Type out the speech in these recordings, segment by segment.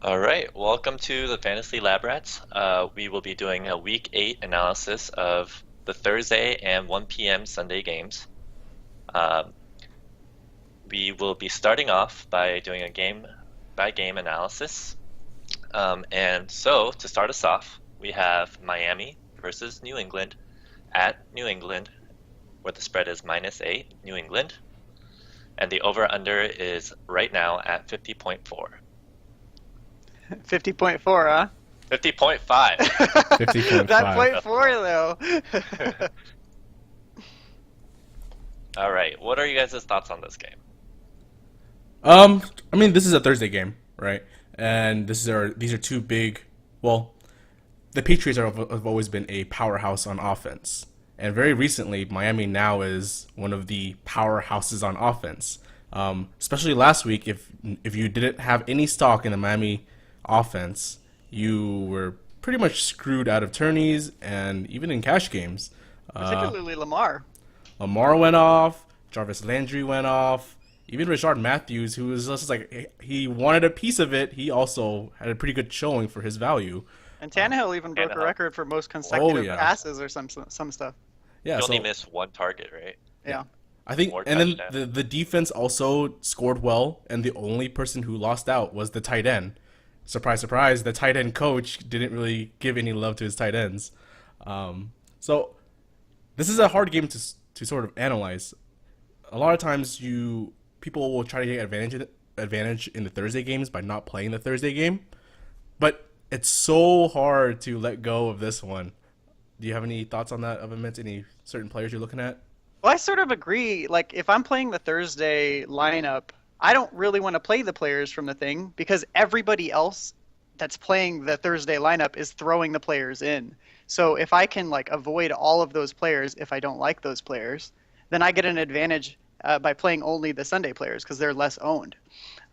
All right, welcome to the FantasyLabrats. We will be doing a Week 8 analysis of the Thursday and 1 p.m. Sunday games. Um, we will be starting off by doing a game-by-game analysis. To start us off, we have Miami versus New England at New England, where the spread is -8, New England, and the over-under is right now at 50.4. 50.4, huh? 50.5. That 50.5. point four though. All right, what are you guys' thoughts on this game? I mean, this is a Thursday game, right? And these are two big. Well, the Patriots have always been a powerhouse on offense, and very recently, Miami now is one of the powerhouses on offense. Especially last week, if you didn't have any stock in the Miami offense, you were pretty much screwed out of tourneys and even in cash games. Uh, Particularly Lamar. Lamar went off, Jarvis Landry went off, even Richard Matthews, who was just like he wanted a piece of it. He also had a pretty good showing for his value. And Tannehill even broke a Tannehill. record for most Oh consecutive yeah, passes or some stuff. yeah. He only So missed one target, right? Yeah. I think, Or and then touchdown. the defense also scored well, and the only person who lost out was the tight end. Surprise, surprise! The tight end coach didn't really give any love to his tight ends. So this is a hard game to sort of analyze. A lot of times, you people will try to get advantage in the Thursday games by not playing the Thursday game, but it's so hard to let go of this one. Do you have any thoughts on that, Mint? Any certain players you're looking at? Well, I sort of agree. Like, if I'm playing the Thursday lineup, I don't really want to play the players from the thing because everybody else that's playing the Thursday lineup is throwing the players in. So if I can like avoid all of those players if I don't like those players, then I get an advantage by playing only the Sunday players because they're less owned.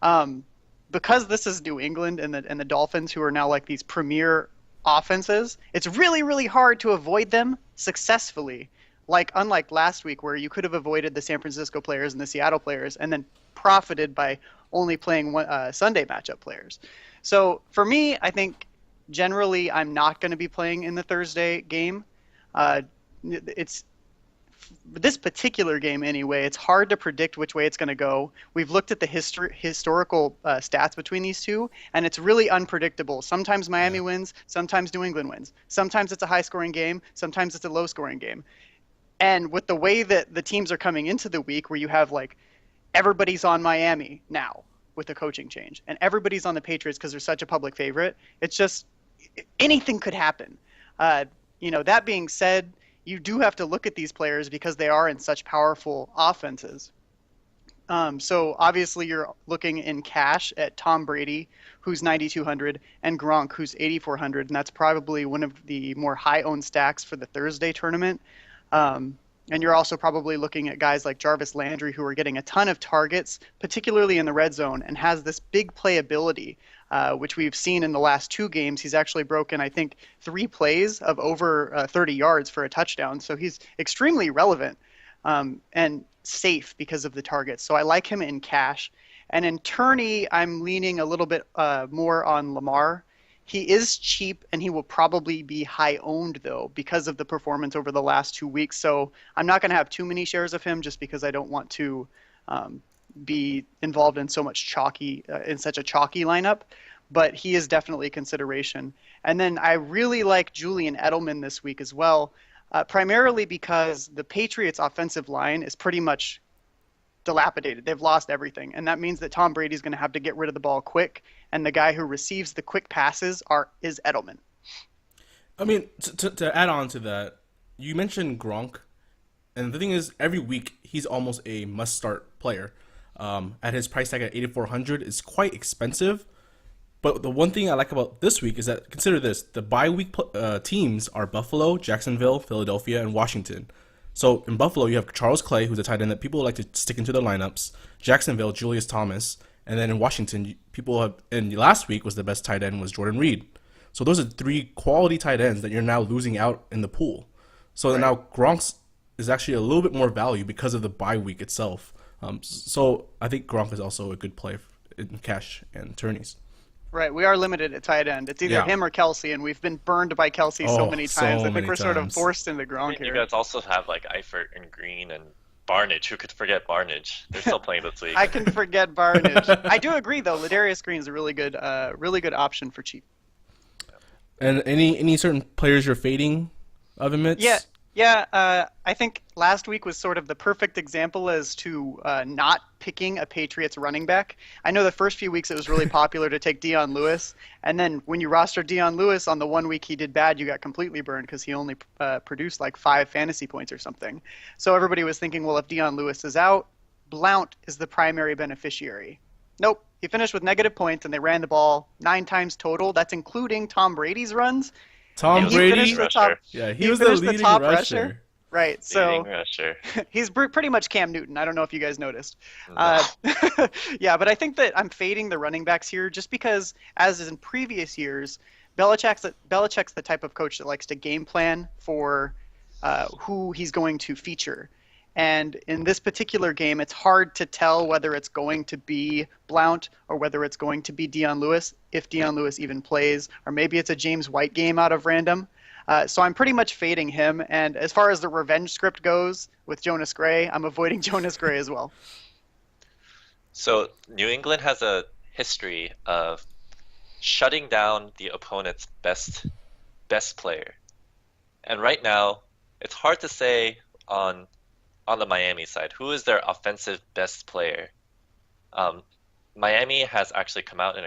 Um, because this is New England and the Dolphins who are now like these premier offenses, it's really hard to avoid them successfully. Like unlike last week where you could have avoided the San Francisco players and the Seattle players and then profited by only playing Sunday matchup players. So for me, I think generally I'm not going to be playing in the Thursday game. Uh, it's this particular game anyway. It's hard to predict which way it's going to go. We've looked at the historical stats between these two, and it's really unpredictable. Sometimes Miami Yeah. wins, sometimes New England wins. Sometimes it's a high-scoring game, sometimes it's a low-scoring game. And with the way that the teams are coming into the week, where you have like everybody's on Miami now with the coaching change, and everybody's on the Patriots because they're such a public favorite, it's just anything could happen. That being said, you do have to look at these players because they are in such powerful offenses. So obviously you're looking in cash at Tom Brady, who's 9,200, and Gronk, who's 8,400, and that's probably one of the more high-owned stacks for the Thursday tournament. And you're also probably looking at guys like Jarvis Landry, who are getting a ton of targets, particularly in the red zone, and has this big playability, which we've seen in the last two games. He's actually broken, I think, 3 plays of over 30 yards for a touchdown. So he's extremely relevant and safe because of the targets. So I like him in cash. And in tourney, I'm leaning a little bit more on Lamar. He is cheap and he will probably be high owned though because of the performance over the last 2 weeks. So I'm not going to have too many shares of him just because I don't want to be involved in in such a chalky lineup. But he is definitely a consideration. And then I really like Julian Edelman this week as well, primarily because the Patriots' offensive line is pretty much dilapidated. They've lost everything. And that means that Tom Brady's going to have to get rid of the ball quick. And the guy who receives the quick passes is Edelman. I mean, to add on to that, you mentioned Gronk, and the thing is, every week he's almost a must-start player. At his price tag at 8,400 is quite expensive. But the one thing I like about this week is that consider this: the bye week teams are Buffalo, Jacksonville, Philadelphia, and Washington. So in Buffalo, you have Charles Clay, who's a tight end that people like to stick into their lineups. Jacksonville, Julius Thomas, and then in Washington, people have. And last week was the best tight end was Jordan Reed. So those are three quality tight ends that you're now losing out in the pool. So Right. now Gronk's is actually a little bit more value because of the bye week itself. So I think Gronk is also a good play in cash and tourneys. Right, we are limited at tight end. It's either Yeah. him or Kelsey, and we've been burned by Kelsey so Oh, many times. so I think many we're sort of times. forced into I Gronk mean, you here. guys also have like Eifert and Green and Barnage. Who could forget Barnage? They're still playing this week. I can forget Barnage. I do agree, though. Ladarius Green is a really good option for cheap. And any certain players you're fading of him? Yeah, yeah. I think last week was sort of the perfect example as to not picking a Patriots running back. I know the first few weeks it was really popular to take Dion Lewis, and then when you rostered Dion Lewis on the 1 week he did bad, you got completely burned because he only produced like 5 fantasy points or something. So everybody was thinking, well, if Dion Lewis is out, Blount is the primary beneficiary. Nope. He finished with negative points, and they ran the ball 9 times total. That's including Tom Brady's runs. Tom And he Brady. finished the top. Yeah, He was the finished the leading top rusher. rusher. Right. Leading So rusher. he's pretty much Cam Newton. I don't know if you guys noticed. No. Yeah, but I think that I'm fading the running backs here just because, as in previous years, Belichick's the type of coach that likes to game plan for who he's going to feature. And in this particular game, it's hard to tell whether it's going to be Blount or whether it's going to be Dion Lewis, if Dion Lewis even plays, or maybe it's a James White game out of random. So I'm pretty much fading him. And as far as the revenge script goes with Jonas Gray, I'm avoiding Jonas Gray as well. So New England has a history of shutting down the opponent's best player. And right now, it's hard to say on the Miami side who is their offensive best player. Miami has actually come out in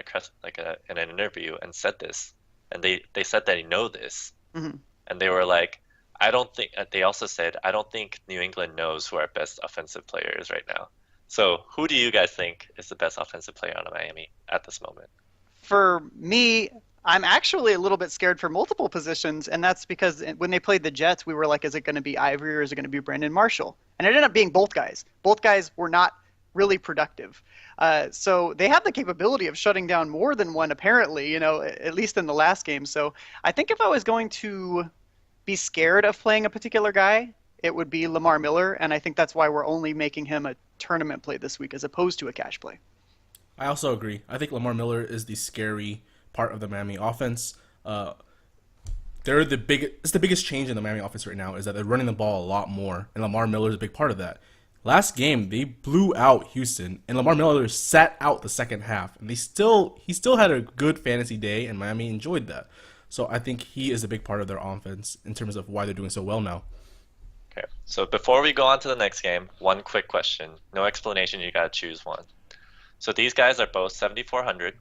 in an interview and said this, and they said they know this, Mm-hmm. and they were like, I don't think. They also said, I don't think New England knows who our best offensive player is right now. So who do you guys think is the best offensive player on Miami at this moment? For me, I'm actually a little bit scared for multiple positions, and that's because when they played the Jets, we were like, is it going to be Ivory or is it going to be Brandon Marshall? And it ended up being both guys. Both guys were not really productive. So they have the capability of shutting down more than one, apparently, at least in the last game. So I think if I was going to be scared of playing a particular guy, it would be Lamar Miller, and I think that's why we're only making him a tournament play this week as opposed to a cash play. I also agree. I think Lamar Miller is the scary part of the Miami offense. It's the biggest change in the Miami offense right now is that they're running the ball a lot more, and Lamar Miller is a big part of that. Last game, they blew out Houston, and Lamar Miller sat out the second half, and he still had a good fantasy day, and Miami enjoyed that. So I think he is a big part of their offense in terms of why they're doing so well now. Okay, so before we go on to the next game, one quick question. No explanation, you gotta choose one. So these guys are both 7,400.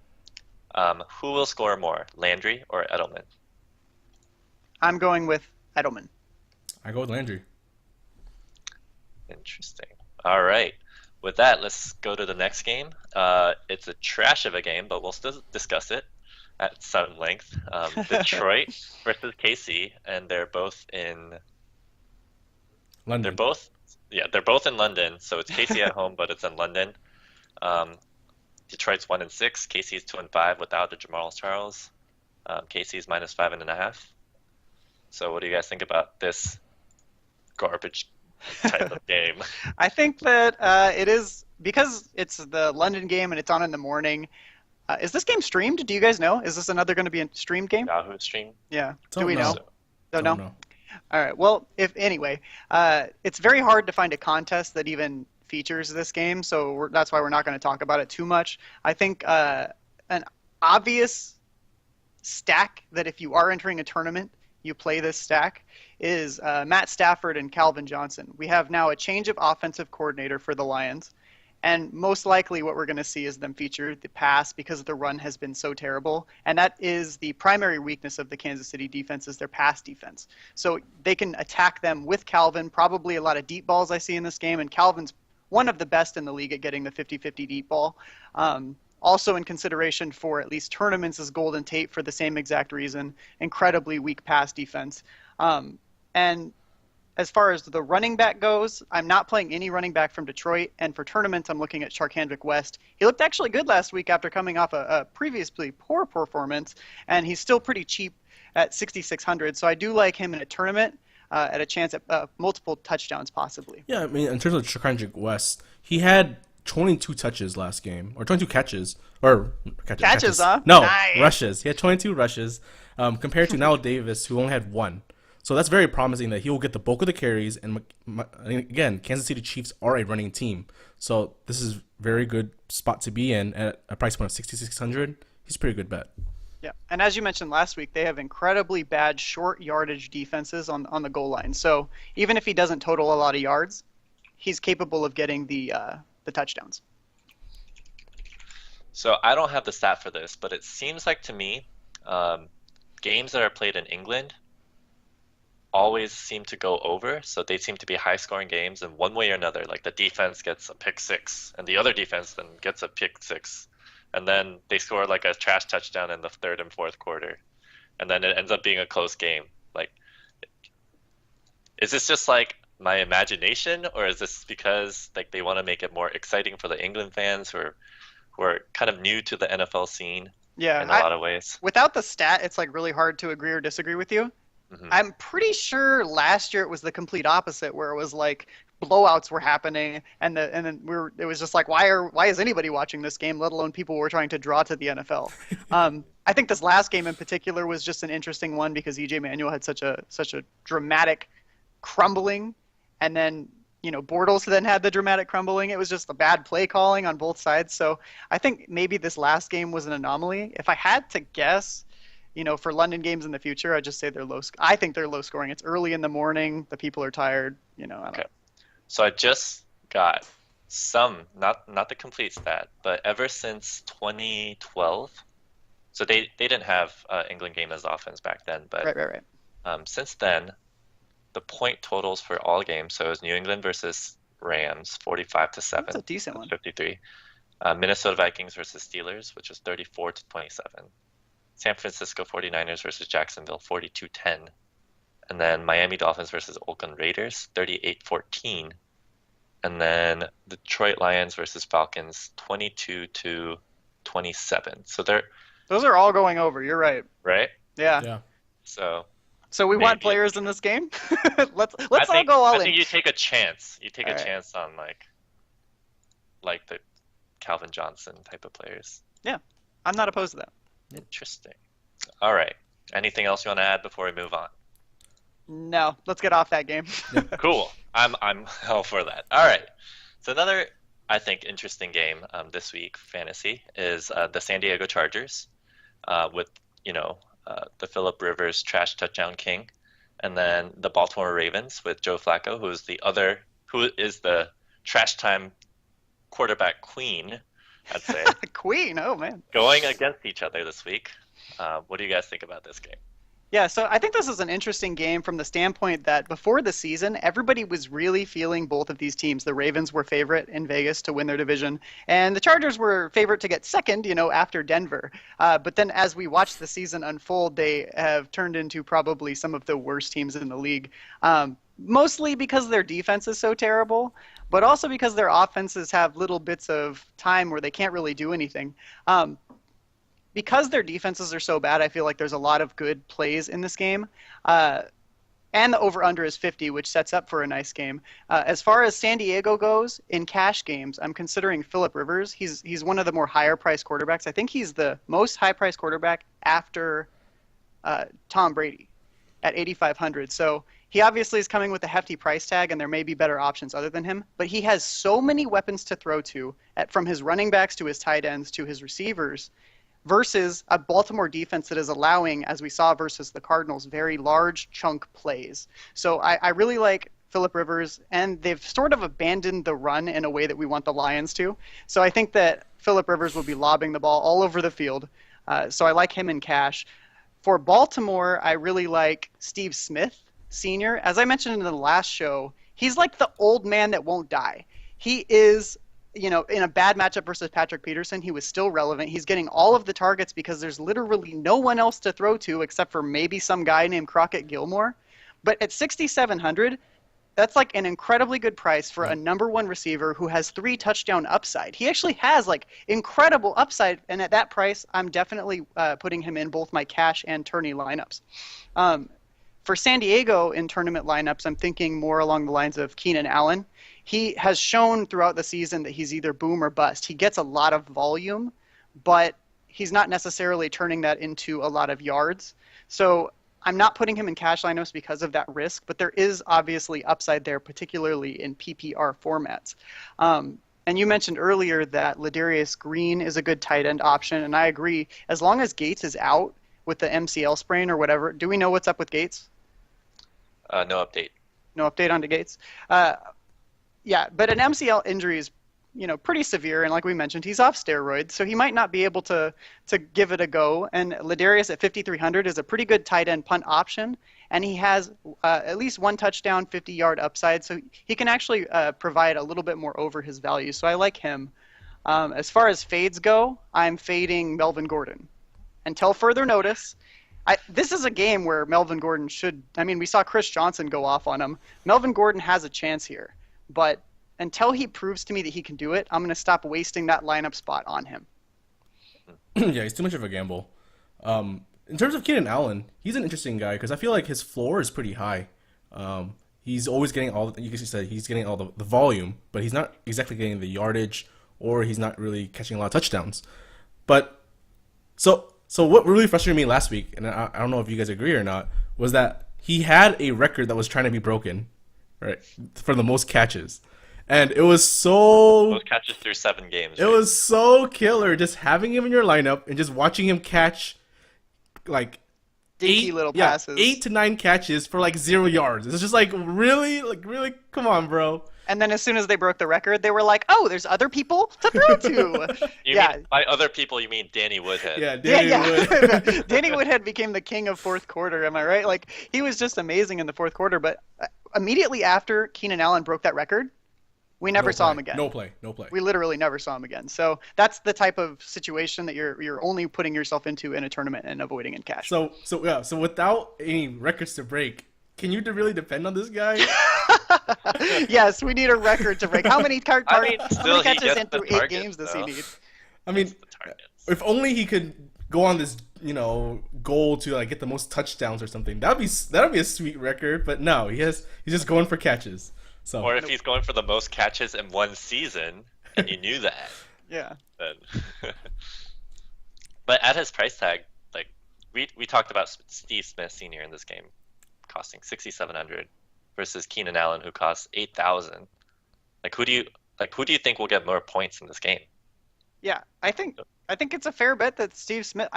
Who will score more, Landry or Edelman? I'm going with Edelman. I go with Landry. Interesting. All right. With that, let's go to the next game. It's a trash of a game, but we'll still discuss it at some length. Detroit versus KC, and they're both in London. They're both in London. So it's KC at home, but it's in London. Detroit's 1-6. KC's 2-5 without the Jamal Charles. KC's -5.5. So what do you guys think about this garbage type of game? I think that it is, because it's the London game and it's on in the morning. Is this game streamed? Do you guys know? Is this another going to be a streamed game? Yahoo stream? Yeah. Don't Do we know? know. Don't know? All right. Well, it's very hard to find a contest that even features this game, so that's why we're not going to talk about it too much. I think an obvious stack that if you are entering a tournament, you play this stack is Matt Stafford and Calvin Johnson. We have now a change of offensive coordinator for the Lions, and most likely what we're going to see is them feature the pass because the run has been so terrible, and that is the primary weakness of the Kansas City defense is their pass defense. So they can attack them with Calvin, probably a lot of deep balls I see in this game, and Calvin's one of the best in the league at getting the 50-50 deep ball. Also in consideration for at least tournaments is Golden Tate for the same exact reason. Incredibly weak pass defense. And as far as the running back goes, I'm not playing any running back from Detroit. And for tournaments, I'm looking at Charkandrick West. He looked actually good last week after coming off a previously poor performance. And he's still pretty cheap at 6,600. So I do like him in a tournament. At a chance at multiple touchdowns, possibly. Yeah, I mean, in terms of Charkandrick West, he had 22 touches last game, or 22 catches, or Catches, huh? No, Nice. rushes. He had 22 rushes, compared to now Davis, who only had one. So that's very promising that he will get the bulk of the carries. And again, Kansas City Chiefs are a running team, so this is very good spot to be in at a price point of 6,600. He's a pretty good bet. Yeah, and as you mentioned last week, they have incredibly bad short yardage defenses on the goal line. So even if he doesn't total a lot of yards, he's capable of getting the touchdowns. So I don't have the stat for this, but it seems like to me, games that are played in England always seem to go over. So they seem to be high-scoring games in one way or another. Like the defense gets a pick six, and the other defense then gets a pick six, and then they score like a trash touchdown in the third and fourth quarter, and then it ends up being a close game. Like, is this just like my imagination, or is this because like they want to make it more exciting for the England fans who are kind of new to the NFL scene Yeah, in a lot of ways? without the stat, it's like really hard to agree or disagree with you. Hmm. I'm pretty sure last year it was the complete opposite, where it was like blowouts were happening, and then it was just like why is anybody watching this game? Let alone people were trying to draw to the NFL. I think this last game in particular was just an interesting one because EJ Manuel had such a dramatic crumbling, and then Bortles then had the dramatic crumbling. It was just a bad play calling on both sides. So I think maybe this last game was an anomaly. If I had to guess, for London games in the future, I'd just say they're low. I think they're low scoring. It's early in the morning. The people are tired. I don't Okay. So I just got some, not the complete stat, but ever since 2012, so they didn't have England game as offense back then, but Right. since then, the point totals for all games, so it was New England versus Rams, 45 to 7. That's a decent one. 53. Minnesota Vikings versus Steelers, which was 34 to 27. San Francisco 49ers versus Jacksonville, 42-10. And then Miami Dolphins versus Oakland Raiders, 38-14. And then Detroit Lions versus Falcons, 22 to 27. So they're Those are all going over. You're right. right. Yeah. Yeah. So we want Maybe. players in this game. let's I all think, go all I in. think you take a chance. You take All a right. chance on like the Calvin Johnson type of players. I'm not opposed to that. Interesting. All right. Anything else you want to add before we move on? No, let's get off that game. Cool. I'm all for that. All right. So another, I think, interesting game this week, fantasy, is the San Diego Chargers with the Phillip Rivers trash touchdown king, and then the Baltimore Ravens with Joe Flacco, who is the trash time quarterback queen, I'd say, Queen. Oh man. going against each other this week. What do you guys think about this game? Yeah, so I think this is an interesting game from the standpoint that before the season, everybody was really feeling both of these teams. The Ravens were favorite in Vegas to win their division, and the Chargers were favorite to get second, after Denver. But then as we watch the season unfold, they have turned into probably some of the worst teams in the league, mostly because their defense is so terrible, but also because their offenses have little bits of time where they can't really do anything. Because their defenses are so bad, I feel like there's a lot of good plays in this game. And the over-under is 50, which sets up for a nice game. As far as San Diego goes, in cash games, I'm considering Phillip Rivers. He's one of the more higher-priced quarterbacks. I think he's the most high-priced quarterback after Tom Brady at 8,500. So he obviously is coming with a hefty price tag, and there may be better options other than him. But he has so many weapons to throw to, from his running backs to his tight ends to his receivers, versus a Baltimore defense that is allowing, as we saw versus the Cardinals, very large chunk plays. So I really like Phillip Rivers, and they've sort of abandoned the run in a way that we want the Lions to. So I think that Phillip Rivers will be lobbing the ball all over the field. So I like him in cash. For Baltimore, I really like Steve Smith, Sr. As I mentioned in the last show, he's like the old man that won't die. He is, in a bad matchup versus Patrick Peterson, he was still relevant. He's getting all of the targets because there's literally no one else to throw to except for maybe some guy named Crockett Gilmore. But at 6,700, that's like an incredibly good price for a number one receiver who has 3 touchdown upside. He actually has like incredible upside, and at that price, I'm definitely putting him in both my cash and tourney lineups. For San Diego in tournament lineups, I'm thinking more along the lines of Keenan Allen. He has shown throughout the season that he's either boom or bust. He gets a lot of volume, but he's not necessarily turning that into a lot of yards. So I'm not putting him in cash lineups because of that risk, but there is obviously upside there, particularly in PPR formats. And you mentioned earlier that Ladarius Green is a good tight end option, and I agree. As long as Gates is out with the MCL sprain or whatever, do we know what's up with Gates? No update. No update on to Gates. Yeah, but an MCL injury is, pretty severe, and like we mentioned, he's off steroids, so he might not be able to give it a go. And Ladarius at 5,300 is a pretty good tight end punt option, and he has at least one touchdown, 50-yard upside, so he can actually provide a little bit more over his value. So I like him. As far as fades go, I'm fading Melvin Gordon. Until further notice, this is a game where Melvin Gordon should. I mean, we saw Chris Johnson go off on him. Melvin Gordon has a chance here, but until he proves to me that he can do it, I'm going to stop wasting that lineup spot on him. Yeah, he's too much of a gamble. In terms of Keenan Allen, he's an interesting guy because I feel like his floor is pretty high. He's always getting you said he's getting all the volume, but he's not exactly getting the yardage, or he's not really catching a lot of touchdowns. But so what really frustrated me last week, and I don't know if you guys agree or not, was that he had a record that was trying to be broken, right, for the most catches. And it was so... Most catches through 7 games. It was so killer just having him in your lineup and just watching him catch like dinky little passes. 8 to 9 catches for like 0 yards. It's just like really, come on, bro. And then as soon as they broke the record, they were like, "Oh, there's other people to throw to." Mean, by other people, you mean Danny Woodhead? Yeah, Danny Woodhead. Danny Woodhead became the king of fourth quarter. Am I right? Like he was just amazing in the fourth quarter. But immediately after Keenan Allen broke that record, we never saw him again. No play. We literally never saw him again. So that's the type of situation that you're only putting yourself into in a tournament and avoiding in cash. So without any records to break, can you really depend on this guy? Yes, we need a record to break. How many catches in through 8 games does he need? I mean, if only he could go on this, goal to like get the most touchdowns or something. That'd be a sweet record. But no, he's just going for catches. So. Or if he's going for the most catches in one season, and you knew that. Yeah. Then. But at his price tag, like we talked about Steve Smith Sr. in this game, costing 6,700, versus Keenan Allen, who costs 8,000. Like who do you think will get more points in this game? Yeah, I think it's a fair bet that Steve Smith.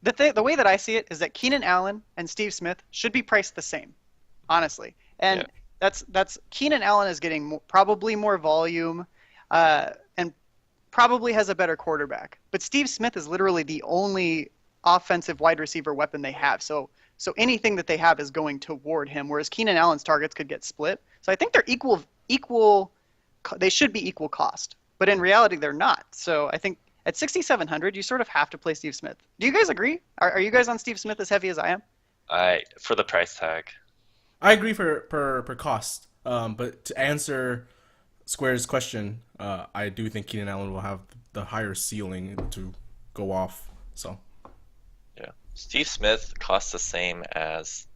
The way that I see it is that Keenan Allen and Steve Smith should be priced the same, honestly, and. Yeah. That's Keenan Allen is getting probably more volume, and probably has a better quarterback. But Steve Smith is literally the only offensive wide receiver weapon they have. So anything that they have is going toward him. Whereas Keenan Allen's targets could get split. So I think they're equal. They should be equal cost, but in reality they're not. So I think at 6,700 you sort of have to play Steve Smith. Do you guys agree? Are you guys on Steve Smith as heavy as I am? For the price tag. I agree per cost, but to answer Square's question, I do think Keenan Allen will have the higher ceiling to go off. So, yeah, Steve Smith costs the same as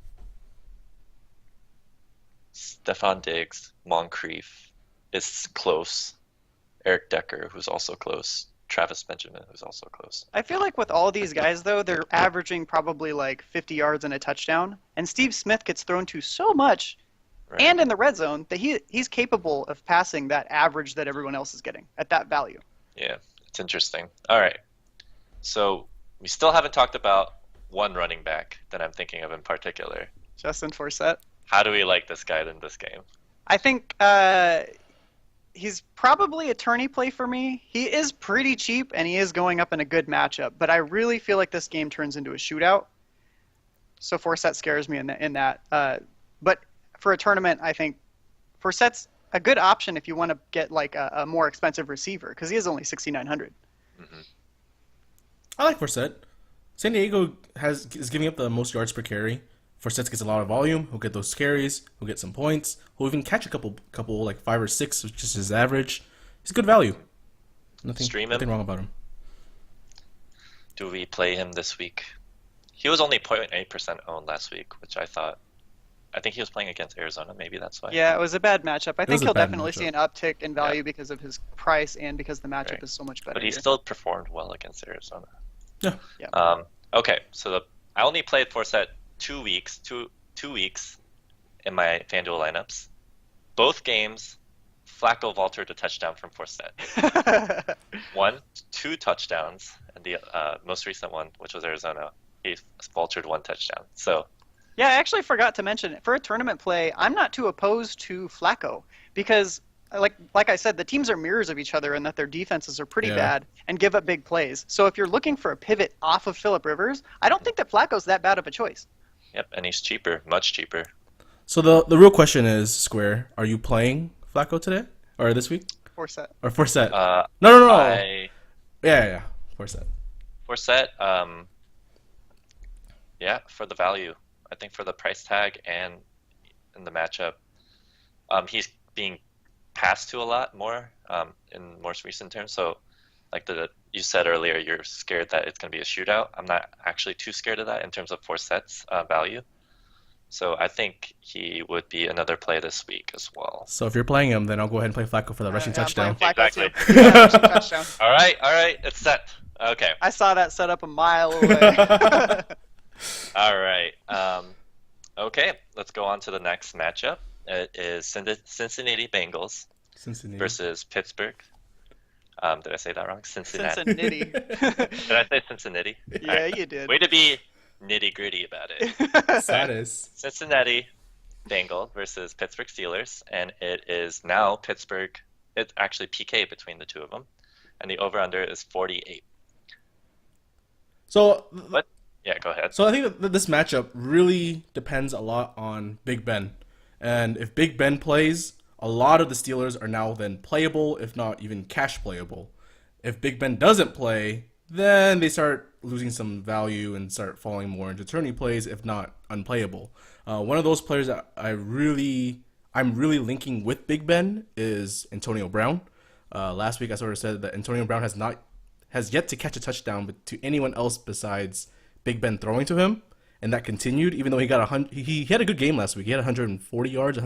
Stephon Diggs, Moncrief is close, Eric Decker, who's also close, Travis Benjamin, who's also close. I feel like with all these guys, though, they're averaging probably like 50 yards and a touchdown. And Steve Smith gets thrown to so much, right, and in the red zone, that he's capable of passing that average that everyone else is getting at that value. Yeah, it's interesting. All right. So we still haven't talked about one running back that I'm thinking of in particular. Justin Forsett. How do we like this guy in this game? I think he's probably a tourney play for me. He is pretty cheap, and he is going up in a good matchup. But I really feel like this game turns into a shootout. So Forsett scares me in that. But for a tournament, I think Forsett's a good option if you want to get like a more expensive receiver, because he is only 6,900. Mm-hmm. I like Forsett. San Diego is giving up the most yards per carry. Forsett gets a lot of volume. He'll get those carries. He'll get some points. He'll even catch a couple like 5 or 6, which is his average. He's good value. Nothing wrong about him. Do we play him this week? He was only 0.8% owned last week, which I thought I think he was playing against Arizona. Maybe that's why. Yeah, it was a bad matchup. I It was think a he'll bad definitely see matchup. an uptick in value because of his price and because the matchup Right. is so much better But he here. still performed well against Arizona. Yeah. Yeah. Okay, so I only played Forsett 2 weeks, two weeks in my FanDuel lineups. Both games, Flacco vaulted a touchdown from Forsett. Two touchdowns, and the most recent one, which was Arizona, he vaulted 1 touchdown. So Yeah, I actually forgot to mention, for a tournament play, I'm not too opposed to Flacco because, like I said, the teams are mirrors of each other in that their defenses are pretty Yeah. bad and give up big plays. So if you're looking for a pivot off of Phillip Rivers, I don't think that Flacco's that bad of a choice. yep, and he's cheaper, much cheaper. So the real question is, Square, are you playing Flacco today or this week Forsett. or Forsett? Uh, No. Yeah. Forsett. Forsett, yeah, for the value. I think for the price tag and in the matchup, he's being passed to a lot more in most recent terms. So, like you said earlier, you're scared that it's going to be a shootout. I'm not actually too scared of that in terms of Forsett's value. So I think he would be another play this week as well. So if you're playing him, then I'll go ahead and play Flacco for the rushing Yeah, I'm touchdown. playing Flacco Exactly. too. Yeah, rushing touchdown. All right, it's set. Okay, I saw that set up a mile away. all right. Okay, let's go on to the next matchup. It is Cincinnati Bengals Cincinnati. versus Pittsburgh. Did I say that wrong? Cincinnati. Cincinnati. Did I say Cincinnati? Yeah, All right. you did. Way to be nitty gritty about it. Status. Cincinnati Bengals versus Pittsburgh Steelers, and it is now Pittsburgh. It's actually PK between the two of them, and the over/under is 48. So What? Yeah, go ahead. So I think that this matchup really depends a lot on Big Ben. And if Big Ben plays, a lot of the Steelers are now then playable, if not even cash playable. If Big Ben doesn't play, then they start losing some value and start falling more into tourney plays, if not unplayable. One of those players that I'm really linking with Big Ben is Antonio Brown. Last week I sort of said that Antonio Brown has yet to catch a touchdown to anyone else besides Big Ben throwing to him, and that continued. Even though he got he had a good game last week. He had 140 yards,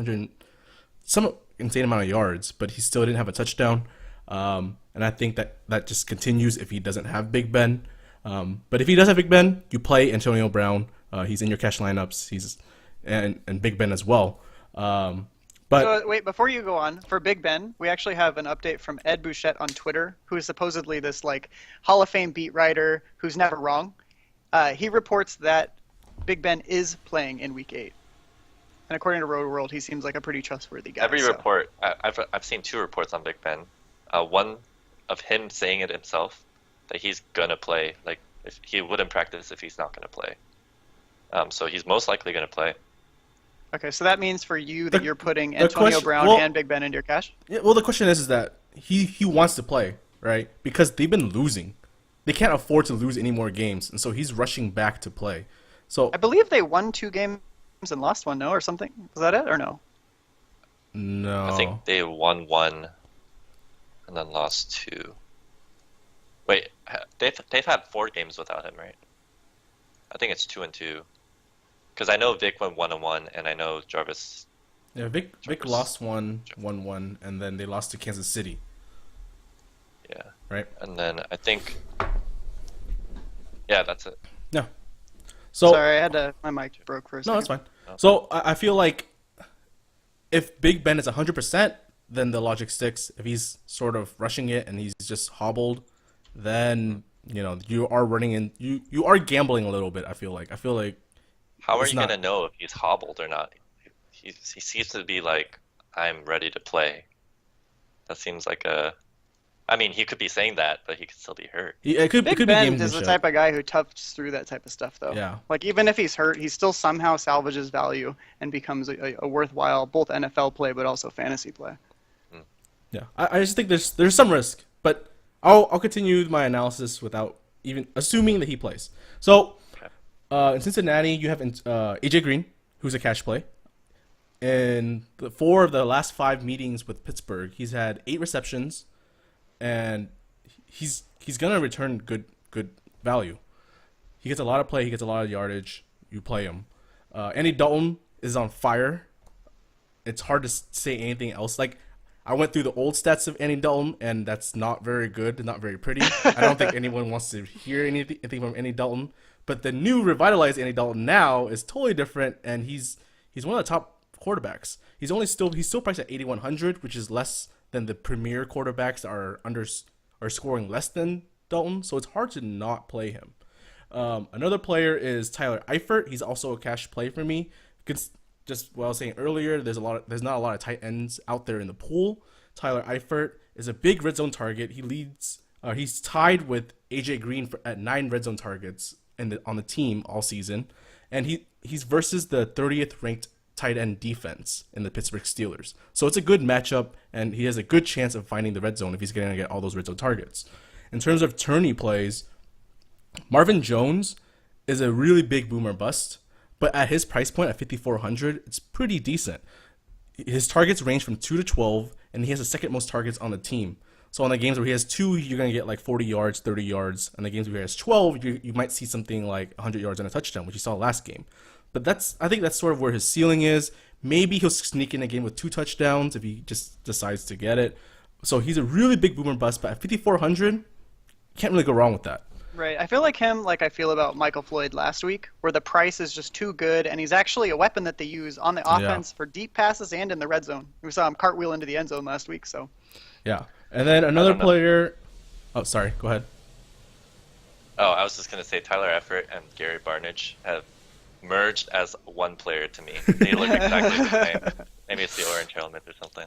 some insane amount of yards, but he still didn't have a touchdown. And I think that just continues if he doesn't have Big Ben. But if he does have Big Ben, you play Antonio Brown. He's in your cash lineups. And Big Ben as well. But So wait, before you go on, for Big Ben, we actually have an update from Ed Bouchette on Twitter, who is supposedly this like Hall of Fame beat writer who's never wrong. He reports that Big Ben is playing in Week 8, and according to Road World, he seems like a pretty trustworthy guy. Every so. report, I've seen 2 reports on Big Ben. One of him saying it himself that he's gonna play. Like if he wouldn't practice if he's not gonna play. So he's most likely gonna play. Okay, so that means for you that you're putting the Antonio question- Brown well- and Big Ben into your cash. yeah, well, the question is that he wants to play, right? Because they've been losing. They can't afford to lose any more games, and so he's rushing back to play. So I believe they won 2 games and lost 1, no, or something. Was that it, or no? no, I think they won 1 and then lost 2. Wait, they've had 4 games without him, right? I think it's 2-2. Because I know Vic went 1-1, and I know Jarvis. yeah, Vic Jarvis. lost 1-1, and then they lost to Kansas City, Yeah, right? and then I think. Yeah, that's it. No. So Sorry, I had my mic broke for a second. no, that's fine. So I feel like if Big Ben is 100%, then the logic sticks. If he's sort of rushing it and he's just hobbled, then you are running in. You are gambling a little bit. I feel like. How are It's you not- gonna know if he's hobbled or not? He seems to be like, I'm ready to play. That seems like a. I mean, he could be saying that, but he could still be hurt. It could Big be Ben game is the shit. type of guy who toughs through that type of stuff, though. Yeah. Like, even if he's hurt, he still somehow salvages value and becomes a worthwhile both NFL play but also fantasy play. Yeah, I just think there's some risk, but I'll continue my analysis without even assuming that he plays. So, in Cincinnati, you have AJ Green, who's a cash play. In 4 of the last 5 meetings with Pittsburgh, he's had 8 receptions, and he's gonna return good value. He gets a lot of play, he gets a lot of yardage. You play him. Andy Dalton is on fire. It's hard to say anything else. Like, I went through the old stats of Andy Dalton, and that's not very good, not very pretty. I don't think anyone wants to hear anything from Andy Dalton. But the new revitalized Andy Dalton now is totally different, and he's one of the top quarterbacks. He's still priced at 8,100, which is less than the premier quarterbacks that are scoring less than Dalton. So it's hard to not play him. Another player is Tyler Eifert. He's also a cash play for me. Just what I was saying earlier, there's not a lot of tight ends out there in the pool. Tyler Eifert is a big red zone target. He's tied with AJ Green at 9 red zone targets on the team all season, and he's versus the 30th ranked tight end defense in the Pittsburgh Steelers. So it's a good matchup, and he has a good chance of finding the red zone if he's going to get all those red zone targets. In terms of tourney plays, Marvin Jones is a really big boomer bust, but at his price point at 5,400, it's pretty decent. His targets range from 2 to 12, and he has the second most targets on the team. So on the games where he has 2, you're going to get like 40 yards, 30 yards. On the games where he has 12, you might see something like 100 yards and a touchdown, which you saw last game. But I think that's sort of where his ceiling is. Maybe he'll sneak in a game with 2 touchdowns if he just decides to get it. So he's a really big boomer bust, but at 5,400, can't really go wrong with that. Right. I feel like him like I feel about Michael Floyd last week, where the price is just too good, and he's actually a weapon that they use on the offense for deep passes and in the red zone. We saw him cartwheel into the end zone last week. So. Yeah. And then another player. Oh, sorry. Go ahead. Oh, I was just going to say Tyler Eifert and Gary Barnidge have merged as one player to me. They look exactly the same. Maybe it's the orange helmet or something.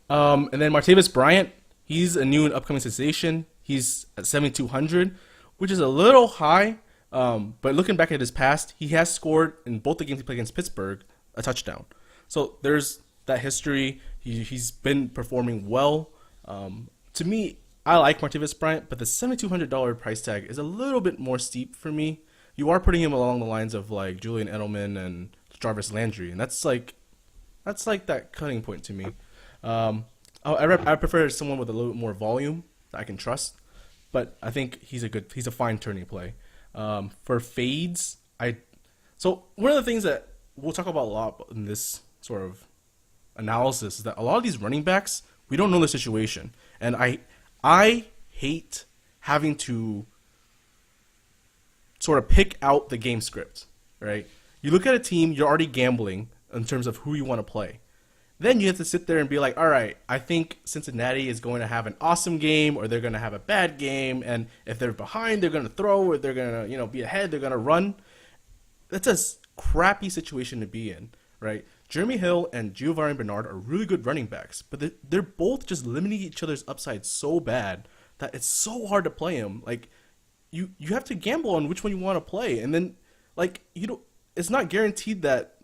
And then Martavis Bryant, he's a new and upcoming sensation. He's at 7,200, which is a little high. But looking back at his past, he has scored in both the games he played against Pittsburgh a touchdown. So there's that history. He's been performing well. To me, I like Martavis Bryant, but the $7,200 price tag is a little bit more steep for me. You are putting him along the lines of like Julian Edelman and Jarvis Landry, and that's like that cutting point to me. I prefer someone with a little bit more volume that I can trust, but I think he's a fine tourney play. For fades, so one of the things that we'll talk about a lot in this sort of analysis is that a lot of these running backs, we don't know the situation, and I hate having to sort of pick out the game script, right? You look at a team, you're already gambling in terms of who you want to play. Then you have to sit there and be like, all right, I think Cincinnati is going to have an awesome game, or they're going to have a bad game, and if they're behind, they're going to throw, or they're going to be ahead, they're going to run. That's a crappy situation to be in, right? Jeremy Hill and Giovanni Bernard are really good running backs, but they're both just limiting each other's upside so bad that it's so hard to play them. Like, you have to gamble on which one you want to play, and then it's not guaranteed that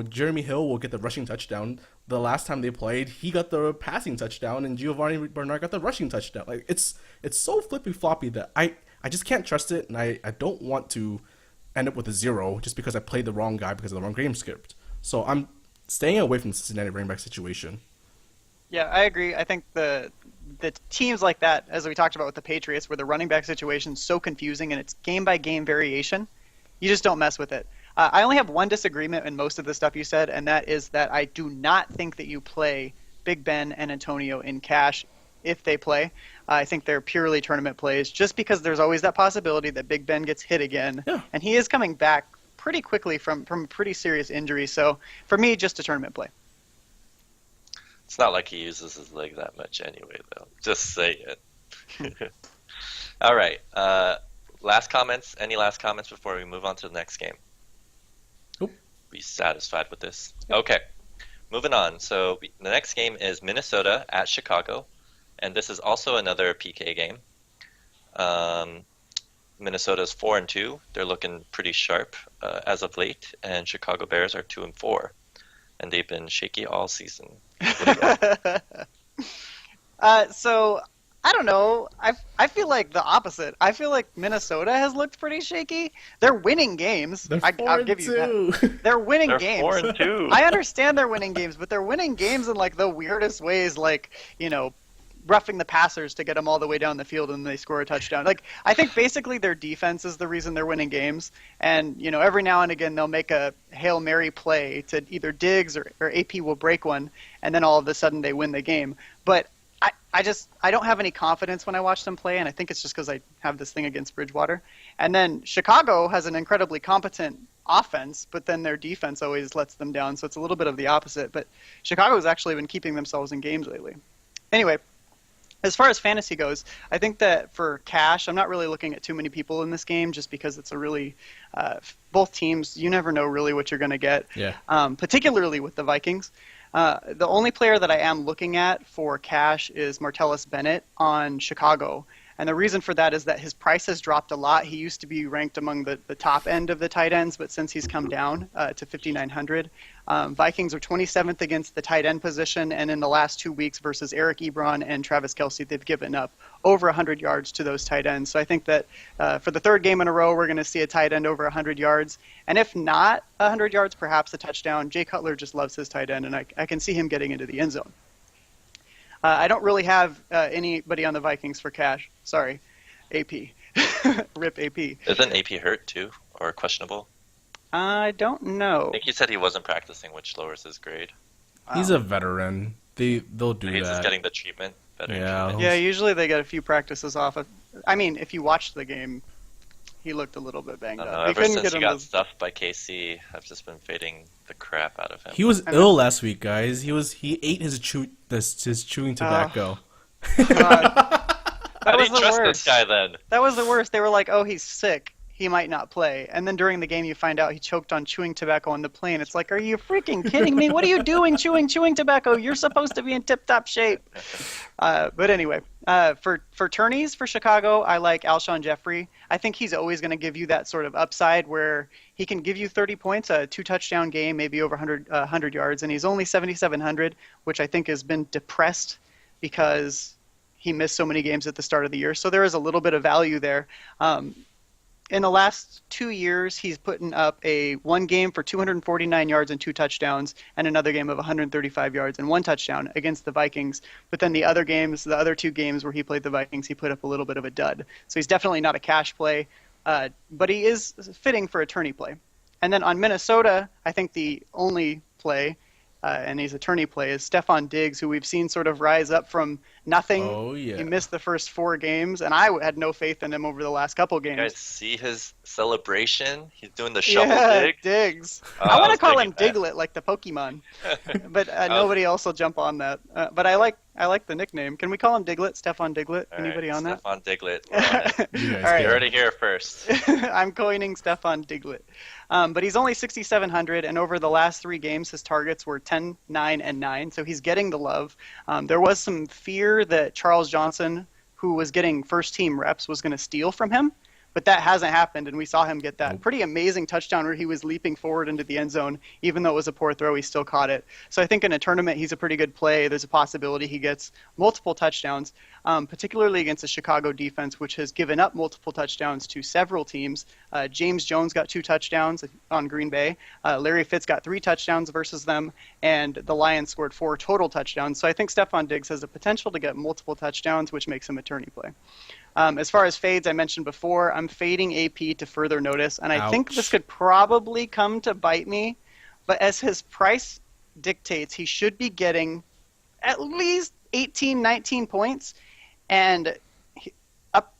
Jeremy Hill will get the rushing touchdown. The last time they played, he got the passing touchdown, and Giovanni Bernard got the rushing touchdown. Like, it's so flippy floppy that I just can't trust it, and I don't want to end up with a 0 just because I played the wrong guy because of the wrong game script. So I'm staying away from the Cincinnati running back situation. Yeah, I agree. I think the teams like that, as we talked about with the Patriots, where the running back situation is so confusing and it's game-by-game variation, you just don't mess with it. I only have one disagreement in most of the stuff you said, and that is that I do not think that you play Big Ben and Antonio in cash if they play. I think they're purely tournament plays, just because there's always that possibility that Big Ben gets hit again, and he is coming back pretty quickly from a pretty serious injury. So for me, just a tournament play. It's not like he uses his leg that much anyway, though. Just say it. All right. Last comments? Any last comments before we move on to the next game? Nope. Be satisfied with this. Okay. Moving on. So the next game is Minnesota at Chicago, and this is also another PK game. Minnesota's 4-2. They're looking pretty sharp as of late, and Chicago Bears are 2-4, and they've been shaky all season. So I don't know. I feel like the opposite. I feel like Minnesota has looked pretty shaky. They're winning games. I'll give you that. They're winning games. 4-2. I understand they're winning games, but they're winning games in like the weirdest ways. Like, roughing the passers to get them all the way down the field and they score a touchdown. Like, I think basically their defense is the reason they're winning games. And, every now and again they'll make a Hail Mary play to either Diggs or AP will break one, and then all of a sudden they win the game. But I don't have any confidence when I watch them play, and I think it's just because I have this thing against Bridgewater. And then Chicago has an incredibly competent offense, but then their defense always lets them down, so it's a little bit of the opposite. But Chicago's actually been keeping themselves in games lately. Anyway, as far as fantasy goes, I think that for cash, I'm not really looking at too many people in this game just because it's a really both teams, you never know really what you're going to get, particularly with the Vikings. The only player that I am looking at for cash is Martellus Bennett on Chicago. And the reason for that is that his price has dropped a lot. He used to be ranked among the top end of the tight ends, but since he's come down to 5,900, Vikings are 27th against the tight end position, and in the last 2 weeks versus Eric Ebron and Travis Kelce, they've given up over 100 yards to those tight ends. So I think that for the third game in a row, we're going to see a tight end over 100 yards. And if not 100 yards, perhaps a touchdown. Jay Cutler just loves his tight end, and I can see him getting into the end zone. I don't really have anybody on the Vikings for cash. Sorry, AP. Rip AP. Isn't AP hurt too, or questionable? I don't know. I think he said he wasn't practicing, which lowers his grade. He's a veteran. They'll do He's that. just getting the treatment. Treatment. Yeah, usually they get a few practices off. I mean, if you watched the game, he looked a little bit banged up. Ever since he got stuffed by KC, I've just been fading the crap out of him. He was ill last week, guys. He ate his chewing tobacco. How do you trust this guy then? That was the worst. They were like, "Oh, he's sick. He might not play." And then during the game, you find out he choked on chewing tobacco on the plane. It's like, are you freaking kidding me? What are you doing chewing tobacco? You're supposed to be in tip-top shape. But anyway, for tourneys for Chicago, I like Alshon Jeffrey. I think he's always going to give you that sort of upside where he can give you 30 points, a 2-touchdown game, maybe over 100 yards, and he's only 7,700, which I think has been depressed because he missed so many games at the start of the year. So there is a little bit of value there. In the last 2 years, he's putting up one game for 249 yards and 2 touchdowns, and another game of 135 yards and 1 touchdown against the Vikings. But then the other 2 games where he played the Vikings, he put up a little bit of a dud. So he's definitely not a cash play, but he is fitting for a tourney play. And then on Minnesota, I think the only play, and he's a tourney play, is Stephon Diggs, who we've seen sort of rise up from nothing. Oh, yeah. He missed the first 4 games, and I had no faith in him over the last couple games. You guys see his celebration? He's doing the shovel dig. Diggs. Oh, I want to call him that. Diglett, like the Pokemon, but nobody else will jump on that. But I like the nickname. Can we call him Diglett? Stephon Diglett? Anybody on that? Stephon Diglett. We're on it. You guys All right. You heard it here first. I'm coining Stephon Diglett. But he's only 6,700, and over the last 3 games, his targets were 10, 9, and 9, so he's getting the love. There was some fear that Charles Johnson, who was getting first-team reps, was going to steal from him, but that hasn't happened, and we saw him get that pretty amazing touchdown where he was leaping forward into the end zone. Even though it was a poor throw, he still caught it. So I think in a tournament, he's a pretty good play. There's a possibility he gets multiple touchdowns, particularly against the Chicago defense, which has given up multiple touchdowns to several teams. James Jones got 2 touchdowns on Green Bay. Larry Fitz got 3 touchdowns versus them, and the Lions scored 4 total touchdowns. So I think Stephon Diggs has the potential to get multiple touchdowns, which makes him a tourney play. As far as fades, I mentioned before, I'm fading AP to further notice, and I think this could probably come to bite me, but as his price dictates, he should be getting at least 18, 19 points, and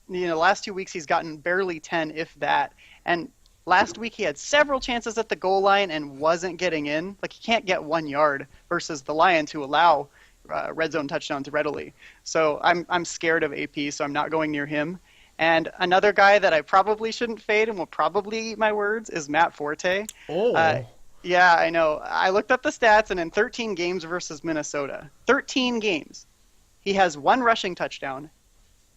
last 2 weeks he's gotten barely 10, if that, and last week he had several chances at the goal line and wasn't getting in. Like, he can't get 1 yard versus the Lions, who allow red zone touchdowns readily. So I'm scared of AP, so I'm not going near him. And another guy that I probably shouldn't fade and will probably eat my words is Matt Forte. Oh. Yeah, I know. I looked up the stats, and in 13 games versus Minnesota, 13 games, he has 1 rushing touchdown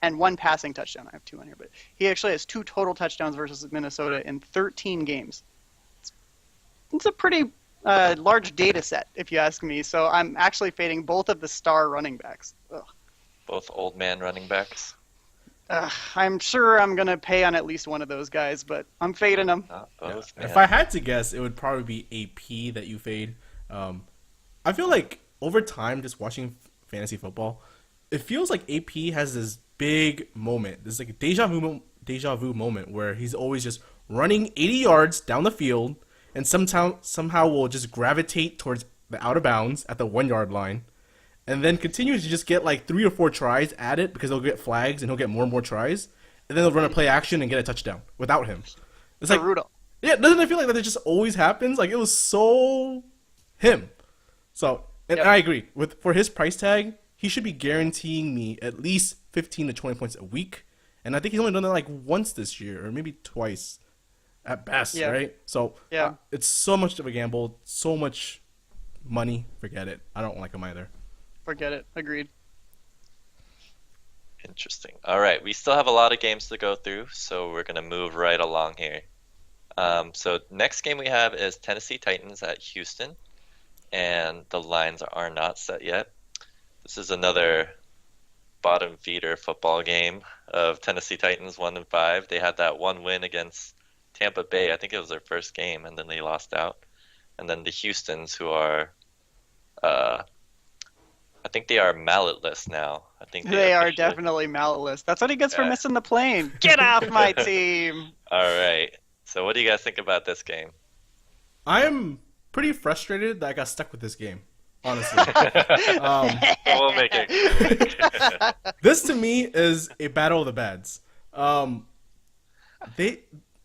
and 1 passing touchdown. I have 2 on here, but he actually has 2 total touchdowns versus Minnesota in 13 games. It's a pretty large data set, if you ask me. So I'm actually fading both of the star running backs. Ugh. Both old man running backs. I'm sure I'm going to pay on at least one of those guys, but I'm fading them. Not both, If I had to guess, it would probably be AP that you fade. I feel like over time, just watching fantasy football, it feels like AP has this big moment. This like a deja vu moment where he's always just running 80 yards down the field, and somehow will just gravitate towards the out of bounds at the 1 yard line, and then continues to just get like 3 or 4 tries at it because he'll get flags and he'll get more and more tries, and then they'll run a play action and get a touchdown without him. It's like, Brutal. yeah, doesn't it feel like that just always happens? Like it was so him. So, and I agree for his price tag, he should be guaranteeing me at least 15 to 20 points a week, and I think he's only done that like once this year or maybe twice at best, right? So it's so much of a gamble, so much money. Forget it. I don't like him either. Forget it. Agreed. Interesting. All right, we still have a lot of games to go through, so we're gonna move right along here. So next game we have is Tennessee Titans at Houston, and the lines are not set yet. This is another bottom feeder football game of Tennessee Titans 1-5. They had that one win against Tampa Bay. I think it was their first game, and then they lost out. And then the Houstons, who are, I think they are malletless now. I think they are definitely malletless. That's what he gets for missing the plane. Get off my team. All right. So what do you guys think about this game? I am pretty frustrated that I got stuck with this game, honestly. We'll make it quick. This to me is a battle of the bads.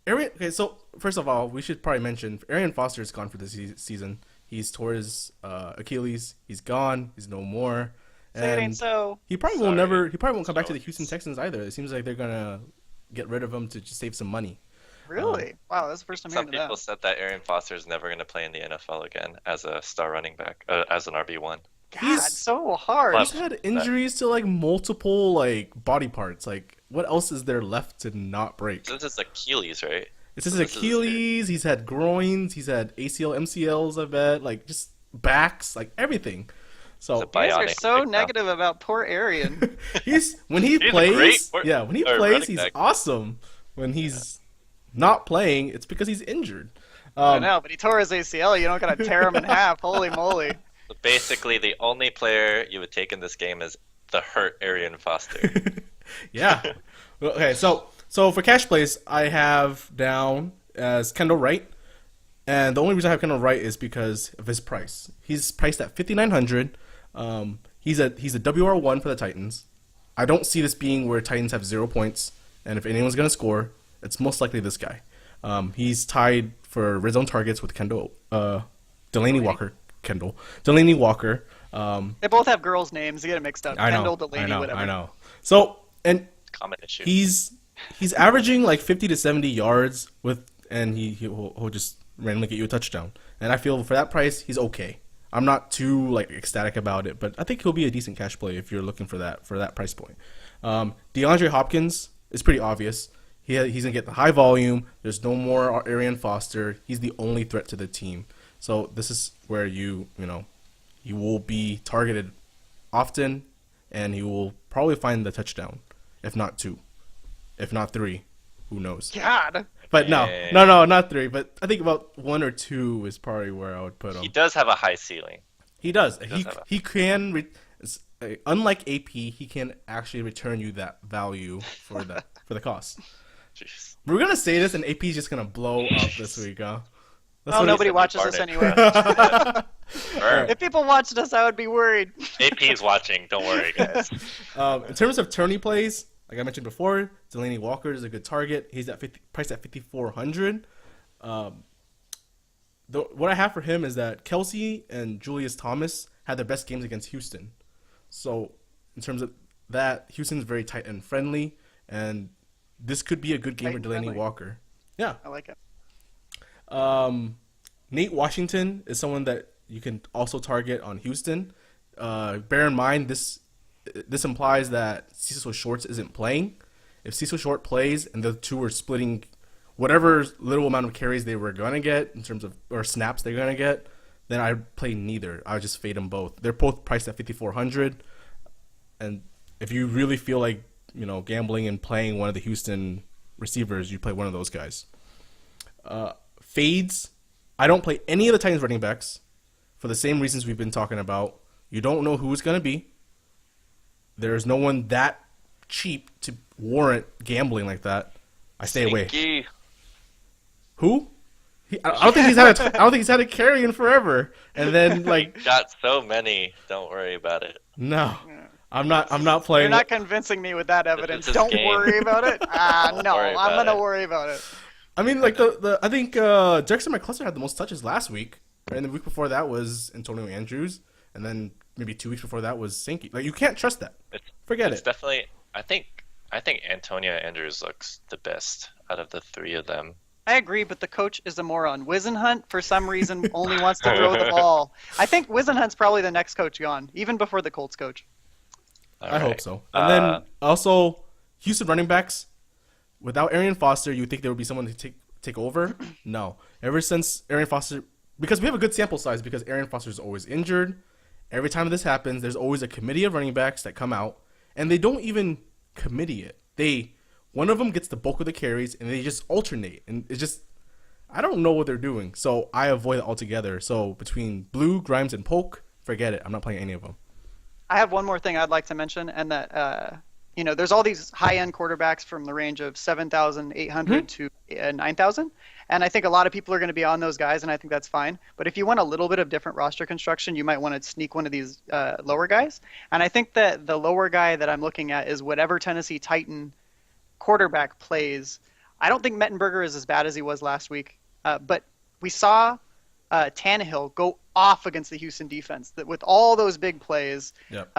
Okay, so first of all, we should probably mention Arian Foster is gone for this season. He's tore his Achilles. He's gone. He's no more. And so. He probably won't never. He probably won't come back to the Houston Texans either. It seems like they're gonna get rid of him to just save some money. Really? Wow, that's the first time Some hearing that. people said that Arian Foster is never going to play in the NFL again as a star running back, as an RB1. God, it's so hard. He's had injuries to like multiple like body parts. Like, what else is there left to not break? This is Achilles, right? It's his Achilles. He's had groins. He's had ACL, MCLs. I bet, like just backs, like everything. So you guys are so negative about poor Arian. when he plays, he's back. awesome. When he's not playing, it's because he's injured. I know, but he tore his ACL. You don't gotta tear him in half. Holy moly! So basically, the only player you would take in this game is the hurt Arian Foster. Yeah. Okay, so for cash plays, I have down as Kendall Wright, and the only reason I have Kendall Wright is because of his price. He's priced at 5,900. He's a WR1 for the Titans. I don't see this being where Titans have 0 points, and if anyone's gonna score, it's most likely this guy. He's tied for red zone targets with Delaney Walker. They both have girls' names. You get it mixed up. Kendall, Delaney, whatever. I know. So, and Common issue. he's averaging like 50 to 70 yards and he'll just randomly get you a touchdown. And I feel for that price, he's okay. I'm not too like ecstatic about it, but I think he'll be a decent cash play if you're looking for that price point. DeAndre Hopkins is pretty obvious. He's gonna get the high volume. There's no more Arian Foster. He's the only threat to the team. So this is where you will be targeted often, and he will probably find the touchdown, if not 2, if not 3. Who knows? God. But no, not 3. But I think about 1 or 2 is probably where I would put him. He does have a high ceiling. He does. He can. Unlike AP, he can actually return you that value for the cost. Jeez. We're gonna say this, and AP's just gonna blow up this week, huh? Nobody watches us anyway. If people watched us, I would be worried. AP's watching. Don't worry, guys. In terms of tourney plays, like I mentioned before, Delaney Walker is a good target. He's priced at 5,400. What I have for him is that Kelsey and Julius Thomas had their best games against Houston. So in terms of that, Houston's very tight end friendly, and this could be a good game for Delaney Walker. Yeah, I like it. Nate Washington is someone that you can also target on Houston. Bear in mind, this implies that Cecil Shorts isn't playing. If Cecil Short plays and the two are splitting whatever little amount of carries they were going to get in terms of, or snaps they're going to get, then I'd play neither. I would just fade them both. They're both priced at 5,400. And if you really feel like, gambling and playing one of the Houston receivers, you play one of those guys. Fades. I don't play any of the Titans running backs for the same reasons we've been talking about. You don't know who it's going to be. there's no one that cheap to warrant gambling like that. I stay away. Sneaky. Who? I don't think he's had I don't think he's had a carry in forever. And then like Got so many. Don't worry about it. no, I'm not playing. You're not convincing me with that evidence. his Don't game. worry about it. No, worry I'm about gonna it. worry about it. I mean, like the I think Jackson McCluster had the most touches last week, right? And the week before that was Antonio Andrews, and then maybe 2 weeks before that was Sankey. Like you can't trust that. Forget It's it. definitely. I think Antonio Andrews looks the best out of the three of them. I agree, but the coach is a moron. Wisenhunt, for some reason, only wants to throw the ball. I think Wisenhunt's probably the next coach gone, even before the Colts coach. All I right. hope so. And then also Houston running backs. Without Arian Foster, you would think there would be someone to take over? No. Ever since Arian Foster, because we have a good sample size, because Arian Foster is always injured. Every time this happens, there's always a committee of running backs that come out, and they don't even committee it. One of them gets the bulk of the carries, and they just alternate, and it's just I don't know what they're doing, so I avoid it altogether. So between Blue, Grimes, and Polk, forget it. I'm not playing any of them. I have one more thing I'd like to mention, and that there's all these high-end quarterbacks from the range of 7,800 to 9,000, and I think a lot of people are going to be on those guys, and I think that's fine. But if you want a little bit of different roster construction, you might want to sneak one of these lower guys, and I think that the lower guy that I'm looking at is whatever Tennessee Titan quarterback plays. I don't think Mettenberger is as bad as he was last week, but we saw Tannehill go off against the Houston defense that with all those big plays, Yep.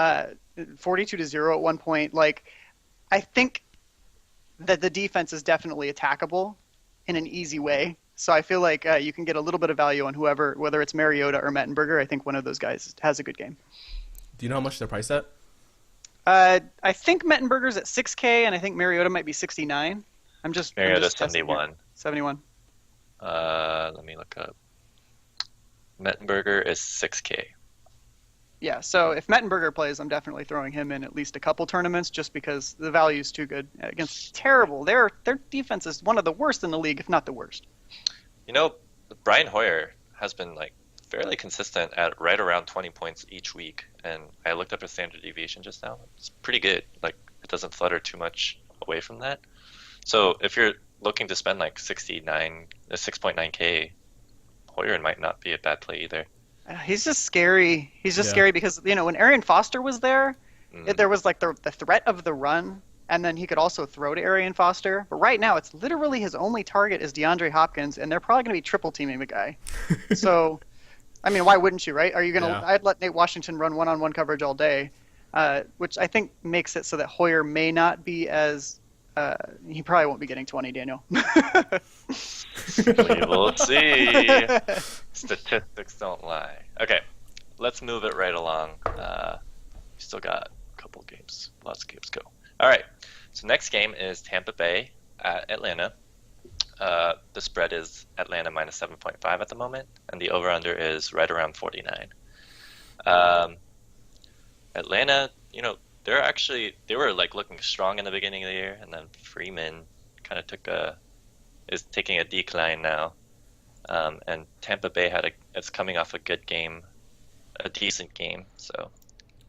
42-0 at one point. Like, I think that the defense is definitely attackable in an easy way. So I feel like you can get a little bit of value on whoever, whether it's Mariota or Mettenberger. I think one of those guys has a good game. Do you know how much they're priced at? I think Mettenberger's at 6K, and I think Mariota might be 69. Mariota's testing here. 71. 71. Let me look up. Mettenberger is 6K. Yeah, so if Mettenberger plays, I'm definitely throwing him in at least a couple tournaments just because the value's too good against terrible. Their defense is one of the worst in the league, if not the worst. You know, Brian Hoyer has been like fairly consistent at right around 20 points each week, and I looked up his standard deviation just now. It's pretty good. Like it doesn't flutter too much away from that. So if you're looking to spend like 6.9K, Hoyer might not be a bad play either. He's just scary. He's just scary because, when Arian Foster was there, there was like the threat of the run, and then he could also throw to Arian Foster. But right now, it's literally his only target is DeAndre Hopkins, and they're probably going to be triple teaming the guy. So, I mean, why wouldn't you, right? Are you going to? Yeah. I'd let Nate Washington run one-on-one coverage all day, which I think makes it so that Hoyer may not be as. He probably won't be getting 20, Daniel. We will see. Statistics don't lie. Okay, let's move it right along. We still got a couple games. Lots of games to go. All right, so next game is Tampa Bay at Atlanta. The spread is Atlanta minus 7.5 at the moment, and the over-under is right around 49. Atlanta, they were like looking strong in the beginning of the year, and then Freeman kind of is taking a decline now. And Tampa Bay is coming off a good game, a decent game. So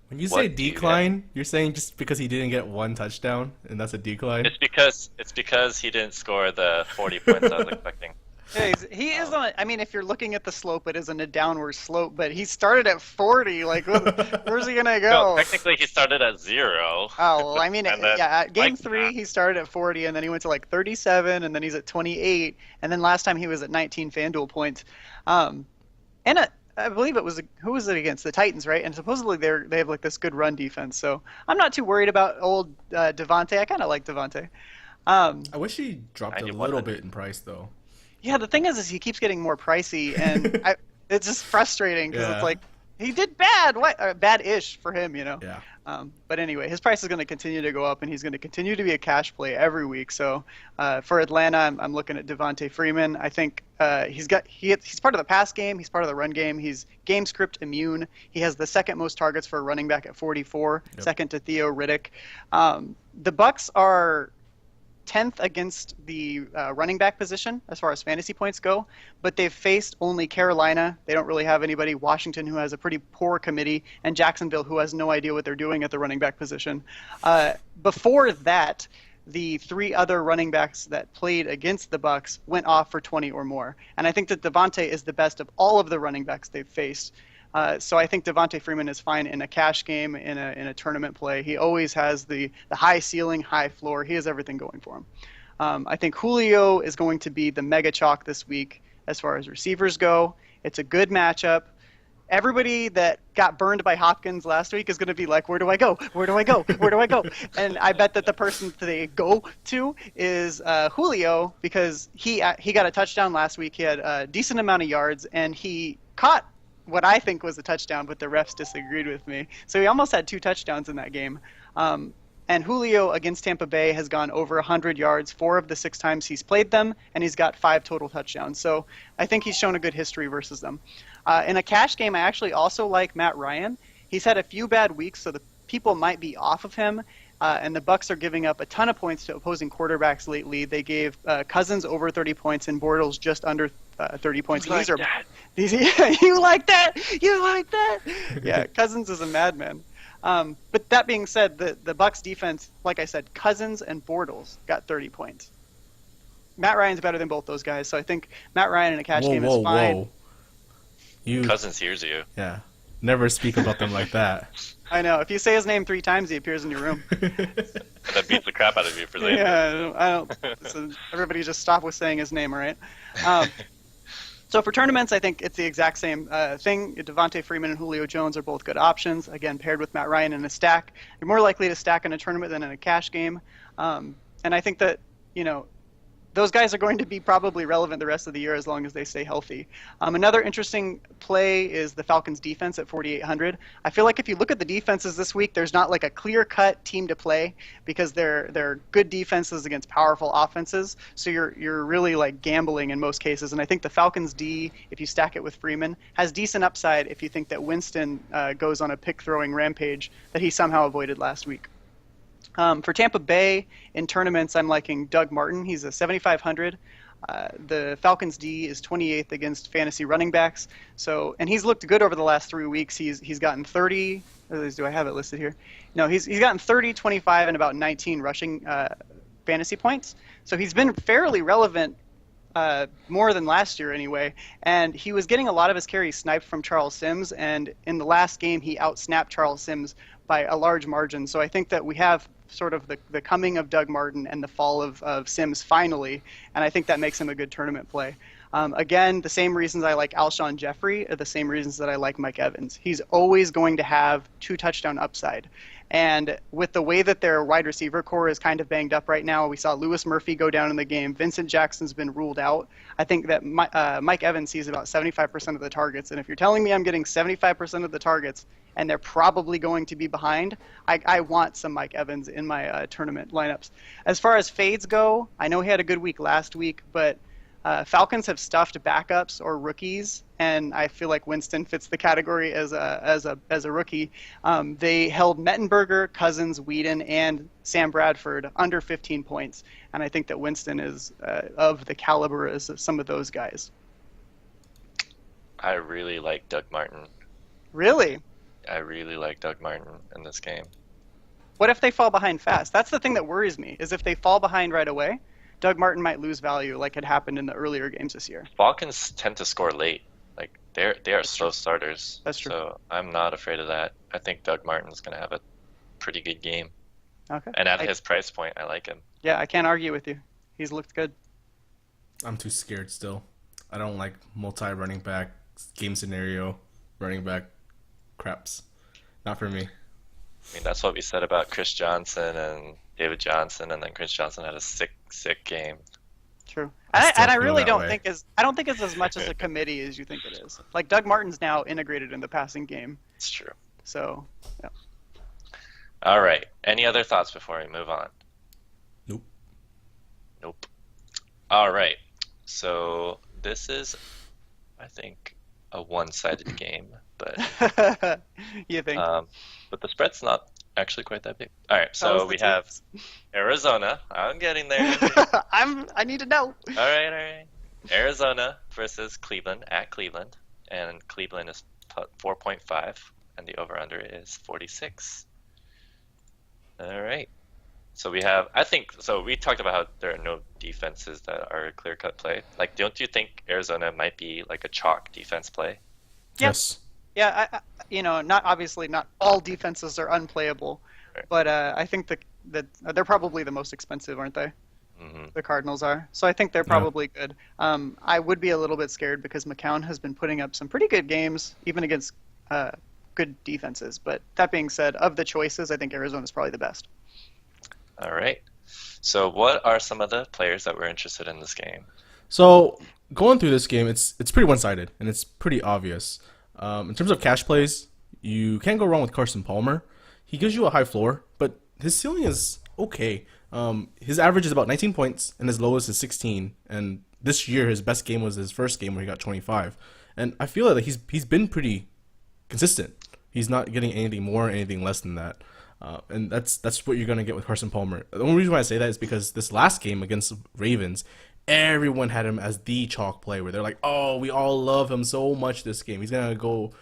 When you say decline, you're saying just because he didn't get one touchdown, and that's a decline? it's because he didn't score the 40 points I was expecting. Yeah, he is on. I mean, if you're looking at the slope, it isn't a downward slope. But he started at 40. Like, where's he gonna go? No, technically he started at 0. Oh, well, I mean, And then, at game like, 3, he started at 40, and then he went to like 37, and then he's at 28, and then last time he was at 19 Fanduel points. And I believe who was it against? The Titans, right? And supposedly they have like this good run defense. So I'm not too worried about old Devontae. I kind of like Devontae. I wish he dropped a 91. little bit in price, though. Yeah, the thing is he keeps getting more pricey, and it's just frustrating because it's like he did bad, bad-ish for him, Yeah. But anyway, his price is going to continue to go up, and he's going to continue to be a cash play every week. So for Atlanta, I'm looking at Devontae Freeman. I think he's part of the pass game, he's part of the run game, he's game script immune. He has the second most targets for a running back at 44, second to Theo Riddick. The Bucks are 10th against the running back position as far as fantasy points go, but they've faced only Carolina. They don't really have anybody. Washington, who has a pretty poor committee, and Jacksonville, who has no idea what they're doing at the running back position. Before that, the 3 other running backs that played against the Bucs went off for 20 or more. And I think that Devontae is the best of all of the running backs they've faced. So I think Devontae Freeman is fine in a cash game, in a tournament play. He always has the high ceiling, high floor. He has everything going for him. I think Julio is going to be the mega chalk this week as far as receivers go. It's a good matchup. Everybody that got burned by Hopkins last week is going to be like, where do I go? Where do I go? Where do I go? And I bet that the person they go to is Julio, because he got a touchdown last week. He had a decent amount of yards, and he caught what I think was a touchdown, but the refs disagreed with me. So he almost had 2 touchdowns in that game. And Julio against Tampa Bay has gone over 100 yards 4 of the 6 times he's played them, and he's got 5 total touchdowns. So I think he's shown a good history versus them. In a cash game, I actually also like Matt Ryan. He's had a few bad weeks, so the people might be off of him. And the Bucs are giving up a ton of points to opposing quarterbacks lately. They gave Cousins over 30 points and Bortles just under 30 points. You like that? You like that? You like that? Yeah, Cousins is a madman. But that being said, the Bucs defense, like I said, Cousins and Bortles got 30 points. Matt Ryan's better than both those guys, so I think Matt Ryan in a cash game is fine. Cousins hears you. Yeah. Never speak about them like that. I know. If you say his name 3 times, he appears in your room. That beats the crap out of you for saying Yeah, I don't. So everybody just stop with saying his name, all right? So for tournaments, I think it's the exact same thing. Devontae Freeman and Julio Jones are both good options. Again, paired with Matt Ryan in a stack. You're more likely to stack in a tournament than in a cash game. And I think that, those guys are going to be probably relevant the rest of the year as long as they stay healthy. Another interesting play is the Falcons defense at 4,800. I feel like if you look at the defenses this week, there's not like a clear-cut team to play because they're good defenses against powerful offenses. So you're really like gambling in most cases. And I think the Falcons D, if you stack it with Freeman, has decent upside if you think that Winston goes on a pick-throwing rampage that he somehow avoided last week. For Tampa Bay in tournaments, I'm liking Doug Martin. He's a 7,500. The Falcons D is 28th against fantasy running backs. And he's looked good over the last 3 weeks. He's gotten 30. Do I have it listed here? No, he's gotten 30, 25, and about 19 rushing fantasy points. So he's been fairly relevant. More than last year anyway, and he was getting a lot of his carries sniped from Charles Sims, and in the last game he outsnapped Charles Sims by a large margin. So I think that we have sort of the coming of Doug Martin and the fall of Sims finally, and I think that makes him a good tournament play. Again, the same reasons I like Alshon Jeffrey are the same reasons that I like Mike Evans. He's always going to have 2 touchdown upside. And with the way that their wide receiver core is kind of banged up right now, we saw Lewis Murphy go down in the game. Vincent Jackson's been ruled out. I think that Mike Evans sees about 75% of the targets. And if you're telling me I'm getting 75% of the targets and they're probably going to be behind, I want some Mike Evans in my tournament lineups. As far as fades go, I know he had a good week last week, but Falcons have stuffed backups or rookies, and I feel like Winston fits the category as a rookie. They held Mettenberger, Cousins, Whedon, and Sam Bradford under 15 points, and I think that Winston is of the caliber as some of those guys. I really like Doug Martin. Really? I really like Doug Martin in this game. What if they fall behind fast? That's the thing that worries me, is if they fall behind right away, Doug Martin might lose value like had happened in the earlier games this year. Falcons tend to score late. Like they are slow starters. That's true. So I'm not afraid of that. I think Doug Martin's going to have a pretty good game. Okay. And at his price point, I like him. Yeah, I can't argue with you. He's looked good. I'm too scared still. I don't like multi-running back game scenario running back craps. Not for me. I mean, that's what we said about Chris Johnson and David Johnson, and then Chris Johnson had a sick game. True. I And I really feel don't that way. I don't think it's as much as a committee as you think it is. Like Doug Martin's now integrated in the passing game. It's true. So, yeah. All right. Any other thoughts before we move on? Nope. All right. So this is, I think, a one-sided game, but You think? but the spread's not actually quite that big. All right, Tell us so the we have teams. Arizona. I'm getting there. I need to know. All right. Arizona versus Cleveland at Cleveland, and Cleveland is 4.5, and the over/under is 46. All right. So we have, I think, so we talked about how there are no defenses that are a clear-cut play. Like, don't you think Arizona might be like a chalk defense play? Yeah. Yes. Yeah, not obviously not all defenses are unplayable, Right. but I think that they're probably the most expensive, aren't they? Hmm. The Cardinals are. So I think they're probably good. I would be a little bit scared because McCown has been putting up some pretty good games, even against good defenses. But that being said, of the choices, I think Arizona's probably the best. All right. So what are some of the players that we're interested in this game? So going through this game, it's pretty one-sided and it's pretty obvious. In terms of cash plays, you can't go wrong with Carson Palmer. He gives you a high floor, but his ceiling is okay. His average is about 19 points, and his lowest is 16. And this year, his best game was his first game where he got 25. And I feel like he's been pretty consistent. He's not getting anything more, anything less than that. And that's what you're gonna get with Carson Palmer. The only reason why I say that is because this last game against Ravens, everyone had him as the chalk play, where they're like, "Oh, we all love him so much this game. He's gonna go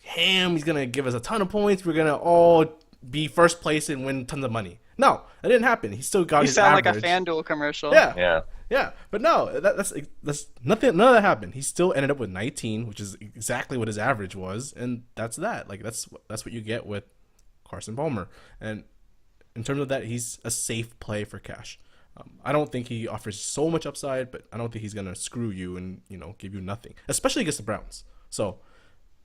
ham. He's gonna give us a ton of points. We're gonna all be first place and win tons of money." No, that didn't happen. He still got You his sound average. like a FanDuel commercial. Yeah, Yeah. but no, that's nothing. None of that happened. He still ended up with 19, which is exactly what his average was, and that's that. Like that's what you get with Carson Palmer. And in terms of that, he's a safe play for cash. I don't think he offers so much upside, but I don't think he's gonna screw you and give you nothing, especially against the Browns. So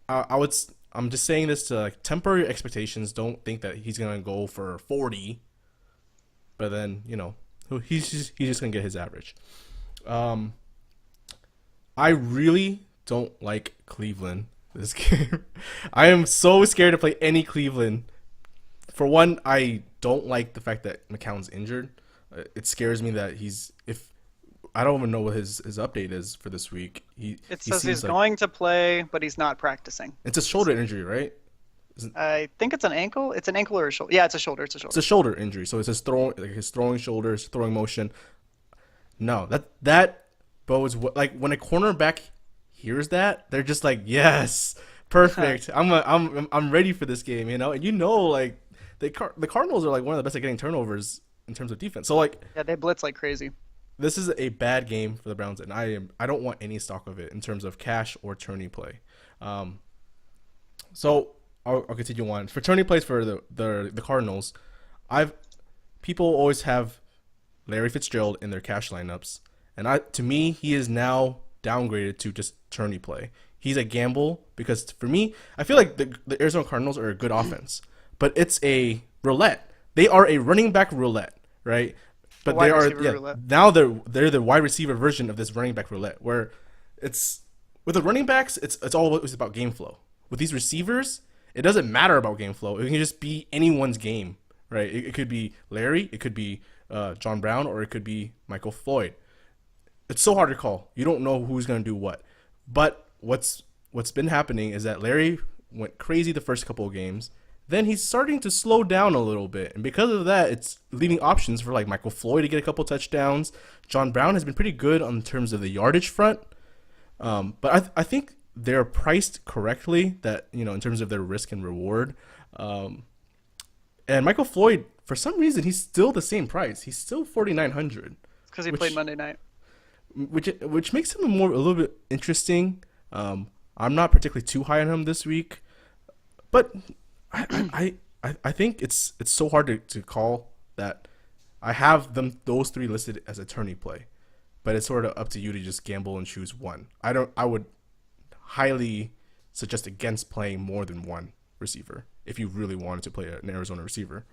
I'm just saying this to like temper your expectations. Don't think that he's gonna go for 40, but then he's just gonna get his average. I really don't like Cleveland this game. I am so scared to play any Cleveland. For one, I don't like the fact that McCown's injured. It scares me that I don't even know what his update is for this week. He Says seems he's like going to play, but he's not practicing. it's a shoulder injury, right? I think it's an ankle. It's an ankle or a shoulder. Yeah, it's a shoulder. It's a It's shoulder. a shoulder injury, so it's his throwing shoulders, throwing motion. No, that bodes like when a cornerback hears that, they're just like, yes, perfect. I'm ready for this game, and like the Cardinals are like one of the best at getting turnovers in terms of defense. So like Yeah, they blitz like crazy. this is a bad game for the Browns, and I don't want any stock of it in terms of cash or tourney play. So I'll continue on for tourney plays for the Cardinals. People always have Larry Fitzgerald in their cash lineups, and to me he is now downgraded to just tourney play. He's a gamble because for me I feel like the Arizona Cardinals are a good offense, but it's a roulette. They are a running back roulette, right? But they are now they're the wide receiver version of this running back roulette, where it's with the running backs it's always about game flow. With these receivers, it doesn't matter about game flow. It can just be anyone's game, right? It could be Larry, it could be John Brown, or it could be Michael Floyd. It's so hard to call. You don't know who's going to do what. But what's been happening is that Larry went crazy the first couple of games. Then he's starting to slow down a little bit. And because of that, it's leaving options for like Michael Floyd to get a couple touchdowns. John Brown has been pretty good on terms of the yardage front. But I think they're priced correctly that, in terms of their risk and reward. And Michael Floyd, for some reason, he's still the same price. He's still $4,900. It's because he played Monday night. Which makes him a little bit interesting. I'm not particularly too high on him this week, but I think it's so hard to call that. I have those three listed as a tourney play, but it's sort of up to you to just gamble and choose one. I would highly suggest against playing more than one receiver if you really wanted to play an Arizona receiver.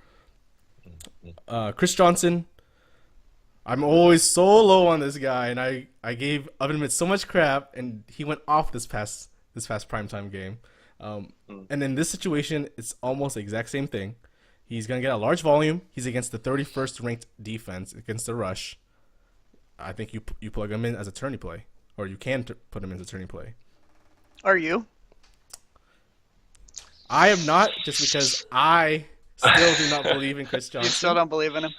Chris Johnson, I'm always so low on this guy, and I gave Ovenman so much crap, and he went off this past primetime game. And in this situation, it's almost the exact same thing. He's going to get a large volume. He's against the 31st ranked defense against the rush. I think you plug him in as a tourney play, or you can put him in as a tourney play. Are you? I am not, just because I still do not believe in Chris You still Johnson. don't believe in him?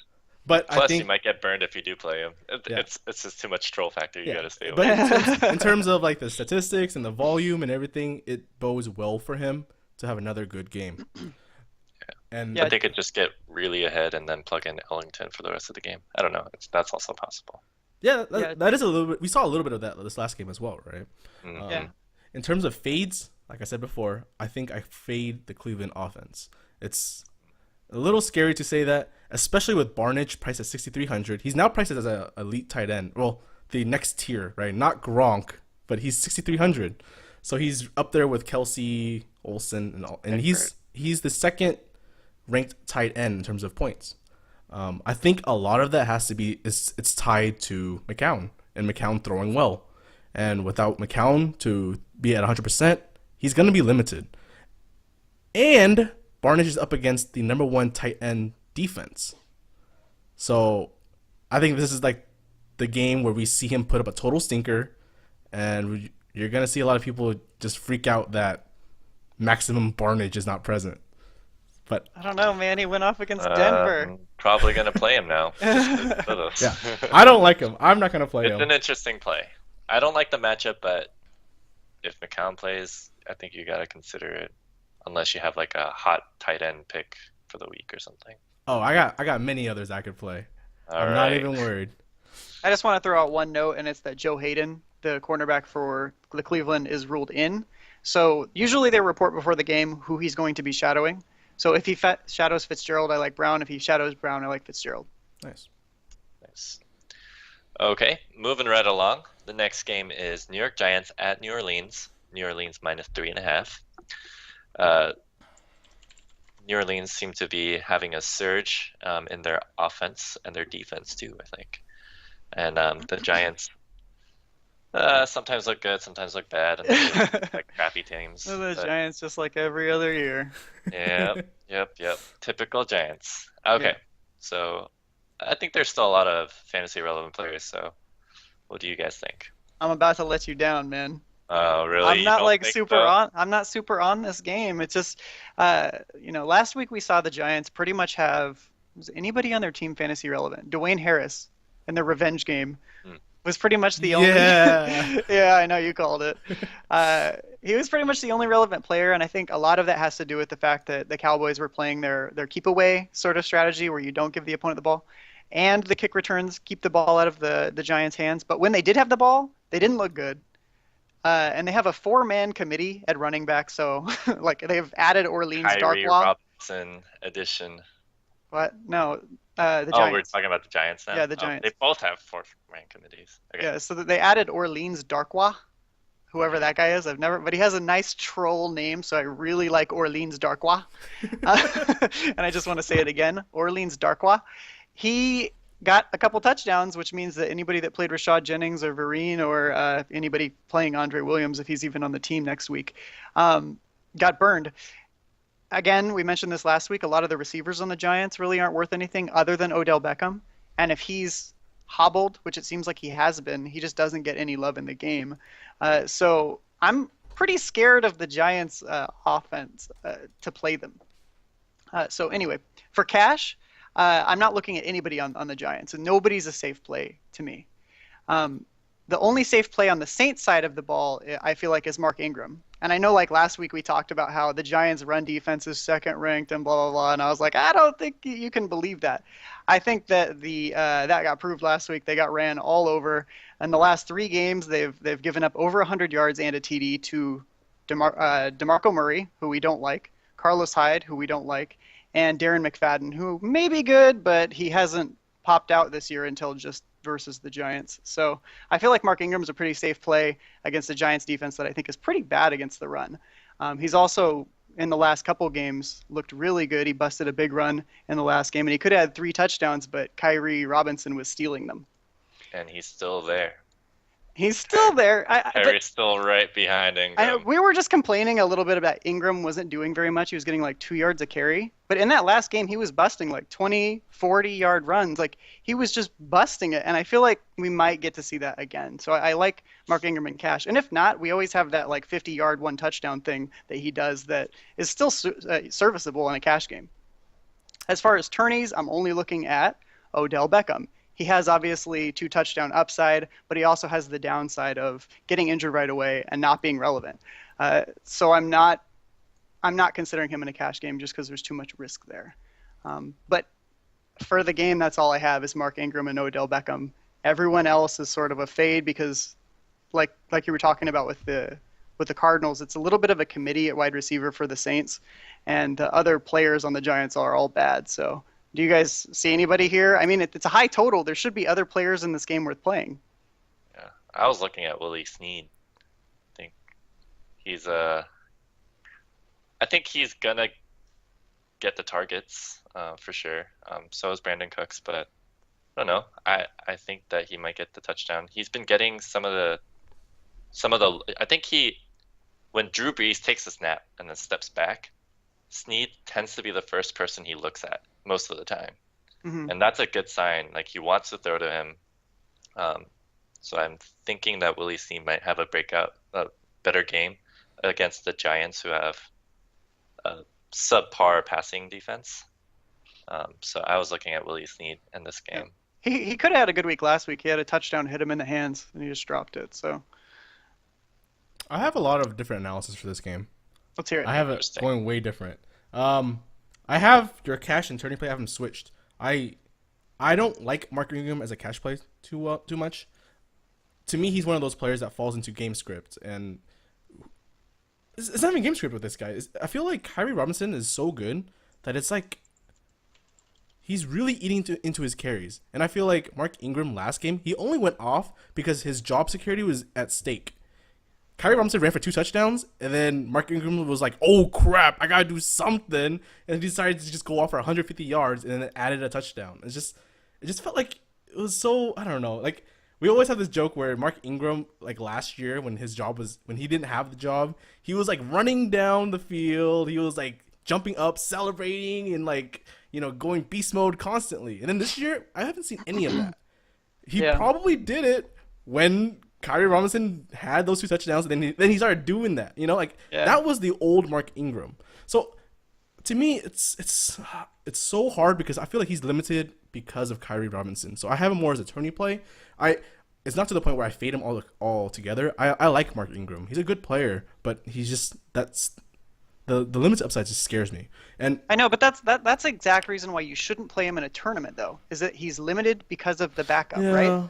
But I Plus, you think, might get burned if you do play him. yeah, It's just too much troll factor. You yeah. gotta stay But away. in terms of like the statistics and the volume and everything, it bodes well for him to have another good game. And Yeah. But they could just get really ahead and then plug in Ellington for the rest of the game. I don't know. That's also possible. yeah, Yeah. that is a little bit. We saw a little bit of that this last game as well, right? Mhm. Yeah. In terms of fades, like I said before, I think I fade the Cleveland offense. It's a little scary to say that, especially with Barnage priced at 6,300. He's now priced as an elite tight end. Well, the next tier, right? Not Gronk, but he's 6,300. So he's up there with Kelsey, Olsen, and all. And he's the second ranked tight end in terms of points. I think a lot of that has to be it's tied to McCown and McCown throwing well. And without McCown to be at 100%, he's going to be limited. And Barnage is up against the number one tight end defense. So I think this is like the game where we see him put up a total stinker, and you're going to see a lot of people just freak out that maximum Barnage is not present. But I don't know, man. He went off against Denver. Probably gonna play him now. Just for this. yeah, I don't like him. I'm not going to play It's him. an interesting play. I don't like the matchup, but if McCown plays, I think you gotta consider it. Unless you have like a hot tight end pick for the week or something. Oh, I got many others I could play. All I'm not right. even worried. I just want to throw out one note, and it's that Joe Hayden, the cornerback for the Cleveland, is ruled in. So usually they report before the game who he's going to be shadowing. So if he shadows Fitzgerald, I like Brown. If he shadows Brown, I like Fitzgerald. Nice. Nice. Okay, moving right along. The next game is New York Giants at New Orleans. New Orleans minus 3.5. New Orleans seem to be having a surge in their offense and their defense too, I think. And the Giants sometimes look good, sometimes look bad, and they're like crappy teams. The but- Giants just like every other year. Yep. Typical Giants. Okay, Yeah. so I think there's still a lot of fantasy relevant players. So, what do you guys think? I'm about to let you down, man. Oh, really? I'm You not don't like think super so? on. I'm not super on this game. It's just, last week we saw the Giants pretty much have. Was anybody on their team fantasy relevant? Dwayne Harris in their revenge game was pretty much the only. Yeah. Yeah, I know you called it. He was pretty much the only relevant player, and I think a lot of that has to do with the fact that the Cowboys were playing their keep away sort of strategy where you don't give the opponent the ball, and the kick returns keep the ball out of the Giants' hands. But when they did have the ball, they didn't look good. And they have a 4-man committee at running back, so like they've added Orleans Kyrie Darkwa. Robinson edition. What? No, the Oh, we're Giants. talking about the Giants now. Yeah, the Oh, Giants. they both have 4-man committees. Okay. Yeah, so they added Orleans Darkwa, whoever that guy is. But he has a nice troll name, so I really like Orleans Darkwa. And I just want to say it again, Orleans Darkwa. He got a couple touchdowns, which means that anybody that played Rashad Jennings or Vereen or anybody playing Andre Williams, if he's even on the team next week, got burned. Again, we mentioned this last week. A lot of the receivers on the Giants really aren't worth anything other than Odell Beckham. And if he's hobbled, which it seems like he has been, he just doesn't get any love in the game. So I'm pretty scared of the Giants' offense to play them. So anyway, for cash, I'm not looking at anybody on the Giants, and nobody's a safe play to me. The only safe play on the Saints side of the ball, I feel like, is Mark Ingram. And I know, like, last week we talked about how the Giants' run defense is second ranked and blah, blah, blah. And I was like, I don't think you can believe that. I think that that got proved last week. They got ran all over. In the last 3 games, they've given up over 100 yards and a TD to DeMarco Murray, who we don't like, Carlos Hyde, who we don't like, and Darren McFadden, who may be good, but he hasn't popped out this year until just versus the Giants. So I feel like Mark Ingram's a pretty safe play against the Giants defense that I think is pretty bad against the run. He's also, in the last couple games, looked really good. He busted a big run in the last game, and he could have had 3 touchdowns, but Kyrie Robinson was stealing them. And he's still there. He's still there. Harry's still right behind Ingram. We were just complaining a little bit about Ingram wasn't doing very much. He was getting like 2 yards a carry. But in that last game, he was busting like 20, 40-yard runs. Like, he was just busting it. And I feel like we might get to see that again. So I like Mark Ingram in cash. And if not, we always have that like 50-yard, 1 touchdown thing that he does that is still serviceable in a cash game. As far as tourneys, I'm only looking at Odell Beckham. He has obviously 2 touchdown upside, but he also has the downside of getting injured right away and not being relevant. So I'm not considering him in a cash game just because there's too much risk there. But for the game, that's all I have is Mark Ingram and Odell Beckham. Everyone else is sort of a fade because, like you were talking about with the Cardinals, it's a little bit of a committee at wide receiver for the Saints, and the other players on the Giants are all bad. So, do you guys see anybody here? I mean, it's a high total. There should be other players in this game worth playing. Yeah, I was looking at Willie Snead. I think he's I think he's gonna get the targets for sure. So is Brandon Cooks, but I don't know. I think that he might get the touchdown. He's been getting some of the. I think when Drew Brees takes a snap and then steps back, Snead tends to be the first person he looks at most of the time, and that's a good sign. Like he wants to throw to him. So I'm thinking that Willie Snead might have a better game against the Giants, who have a subpar passing defense. So I was looking at Willie Snead in this game. He could have had a good week last week. He had a touchdown hit him in the hands, and he just dropped it. So I have a lot of different analysis for this game. let's hear it. I have it going way different. I have your cash and turning play. I have them switched. I don't like Mark Ingram as a cash play too much. To me, he's one of those players that falls into game script, and it's not even game script with this guy. I feel like Kyrie Robinson is so good that it's like he's really eating into his carries. And I feel like Mark Ingram last game, he only went off because his job security was at stake. Kyrie Robinson ran for 2 touchdowns, and then Mark Ingram was like, oh crap, I gotta do something, and he decided to just go off for 150 yards and then added a touchdown. It just felt like it was so, I don't know, like we always have this joke where Mark Ingram, like last year when he didn't have the job, he was like running down the field, he was like jumping up, celebrating, and like, going beast mode constantly. And then this year, I haven't seen any of that. He probably did it when Kyrie Robinson had those 2 touchdowns, and then he started doing that. That was the old Mark Ingram. So to me, it's so hard because I feel like he's limited because of Kyrie Robinson. So I have him more as a tourney play. It's not to the point where I fade him all together. I like Mark Ingram. He's a good player, but he's just the limited upside just scares me. And I know, but that's the exact reason why you shouldn't play him in a tournament, though, is that he's limited because of the backup, right?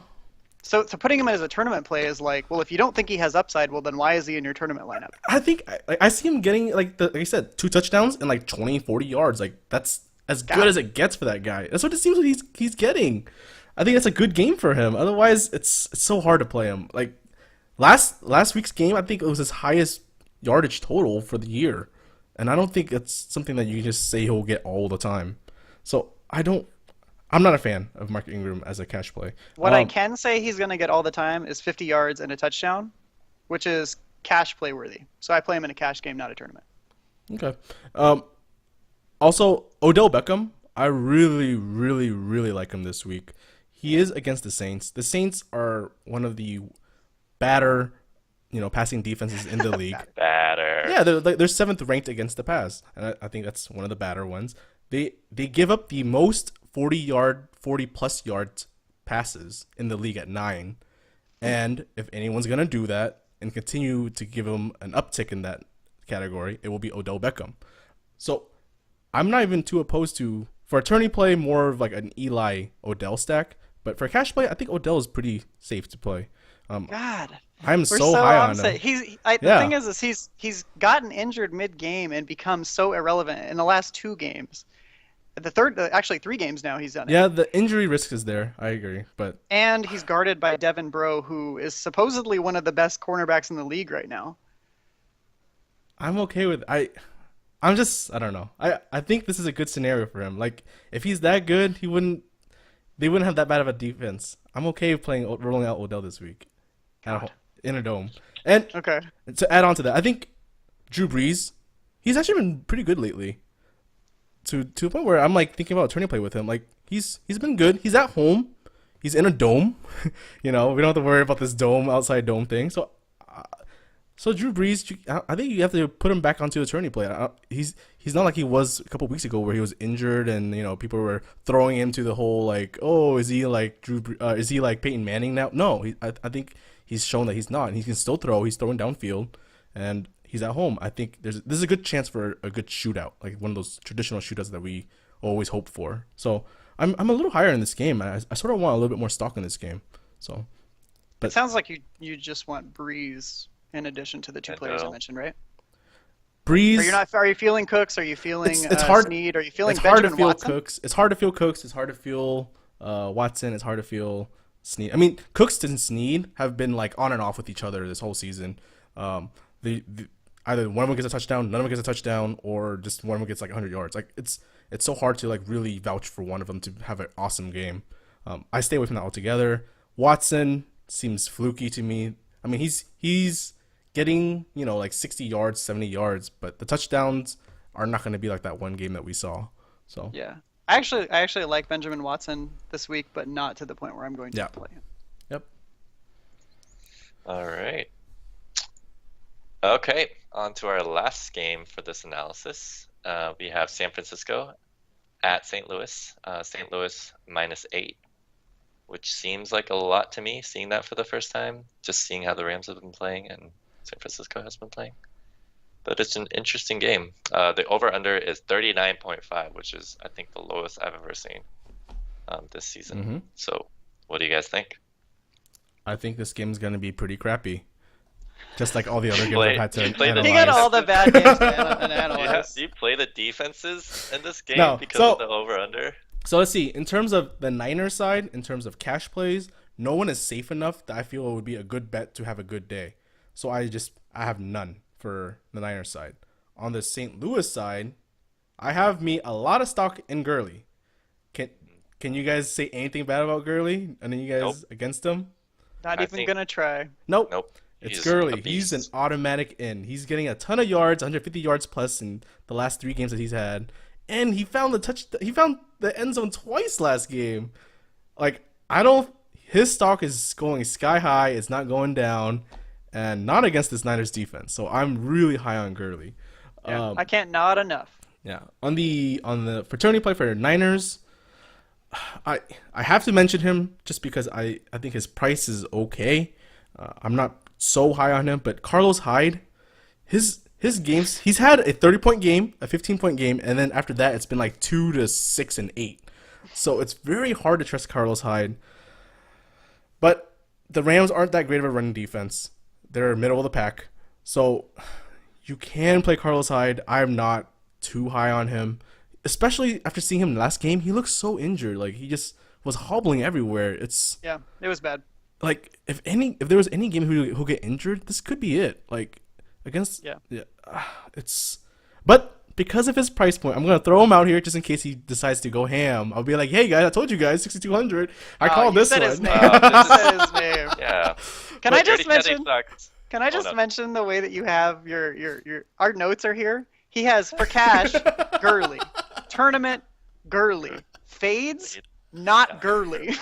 So putting him as a tournament play is like, well, if you don't think he has upside, well, then why is he in your tournament lineup? I think I see him getting like I said, 2 touchdowns and like 20, 40 yards. Like that's as good as it gets for that guy. That's what it seems like he's getting. I think that's a good game for him. Otherwise, it's so hard to play him. Like last week's game, I think it was his highest yardage total for the year, and I don't think it's something that you can just say he'll get all the time. So I'm not a fan of Mark Ingram as a cash play. What I can say he's going to get all the time is 50 yards and a touchdown, which is cash play worthy. So I play him in a cash game, not a tournament. Okay. Also, Odell Beckham, I really, really, really like him this week. He is against the Saints. The Saints are one of the badder, passing defenses in the league. Badder. Yeah, they're 7th ranked against the pass, and I think that's one of the badder ones. They give up the most 40-plus yards passes in the league at 9. And if anyone's going to do that and continue to give him an uptick in that category, it will be Odell Beckham. So I'm not even too opposed to, for a tourney play, more of like an Eli Odell stack. But for cash play, I think Odell is pretty safe to play. God, I'm so high on him. The thing is he's gotten injured mid-game and become so irrelevant in the last 2 games. Actually 3 games now he's done it. Yeah, the injury risk is there. I agree, and he's guarded by Devin Bro, who is supposedly one of the best cornerbacks in the league right now. I'm okay with I don't know. I think this is a good scenario for him. Like if he's that good, they wouldn't have that bad of a defense. I'm okay with rolling out Odell this week in a dome. And okay, to add on to that, I think Drew Brees, he's actually been pretty good lately. To a point where I'm like thinking about a tourney play with him. Like he's been good. He's at home. He's in a dome. We don't have to worry about this outside dome thing. So So Drew Brees, I think you have to put him back onto attorney play. He's not like he was a couple weeks ago where he was injured and people were throwing him to the whole like, oh, is he like is he like Peyton Manning now? No, I think he's shown that he's not. And he can still throw. He's throwing downfield, and he's at home. I think this is a good chance for a good shootout, like one of those traditional shootouts that we always hope for. So I'm a little higher in this game. I sort of want a little bit more stock in this game. So, but It sounds like you just want Breeze in addition to the two players I mentioned, right? Breeze. Are you feeling Cooks? Are you feeling it's hard. Snead? Are you feeling It's hard Benjamin to feel Watson? Cooks. It's hard to feel Cooks. It's hard to feel Watson. It's hard to feel Snead. I mean, Cooks and Snead have been like on and off with each other this whole season. The either one of them gets a touchdown, none of them gets a touchdown, or just one of them gets like 100 yards. Like it's so hard to like really vouch for one of them to have an awesome game. I stay away from that altogether. Watson seems fluky to me. I mean, he's getting like 60 yards, 70 yards, but the touchdowns are not going to be like that one game that we saw. So Yeah. I actually like Benjamin Watson this week, but not to the point where I'm going to play him. Yep. All right. Okay, on to our last game for this analysis. We have San Francisco at St. Louis. St. Louis -8, which seems like a lot to me, seeing that for the first time, just seeing how the Rams have been playing and San Francisco has been playing. But it's an interesting game. The over-under is 39.5, which is, I think, the lowest I've ever seen this season. Mm-hmm. So what do you guys think? I think this game's going to be pretty crappy. Just like all the other games I've had to analyze. You got all the bad games to analyze. Do you play the defenses in this game No, because of the over-under? So let's see. In terms of the Niners side, in terms of cash plays, no one is safe enough that I feel it would be a good bet to have a good day. So I have none for the Niners side. On the St. Louis side, I have me a lot of stock in Gurley. Can you guys say anything bad about Gurley? And then you guys against him? Not even gonna try. Nope. It's Gurley. He's an automatic in. He's getting a ton of yards, 150 yards plus in the last 3 games that he's had. And he found the end zone twice last game. Like, his stock is going sky high. It's not going down, and not against this Niners defense. So I'm really high on Gurley. Yeah, I can't nod enough. Yeah. On the fraternity play for Niners, I have to mention him just because I think his price is okay. I'm not so high on him, but Carlos Hyde, his games, he's had a 30-point game, a 15-point game, and then after that it's been like 2 to 6 and 8. So it's very hard to trust Carlos Hyde. But the Rams aren't that great of a running defense. They're middle of the pack. So you can play Carlos Hyde. I'm not too high on him, especially after seeing him last game. He looks so injured. Like, he just was hobbling everywhere. Yeah, it was bad. Like, if there was any game who'll get injured, this could be it. Like, against but because of his price point, I'm gonna throw him out here just in case he decides to go ham. I'll be like, hey guys, I told you guys, 6,200. I called this one. His name. You said his name. Yeah. Can I just mention the way that you have your our notes are here? He has for cash Gurley, tournament Gurley, fades not Gurley.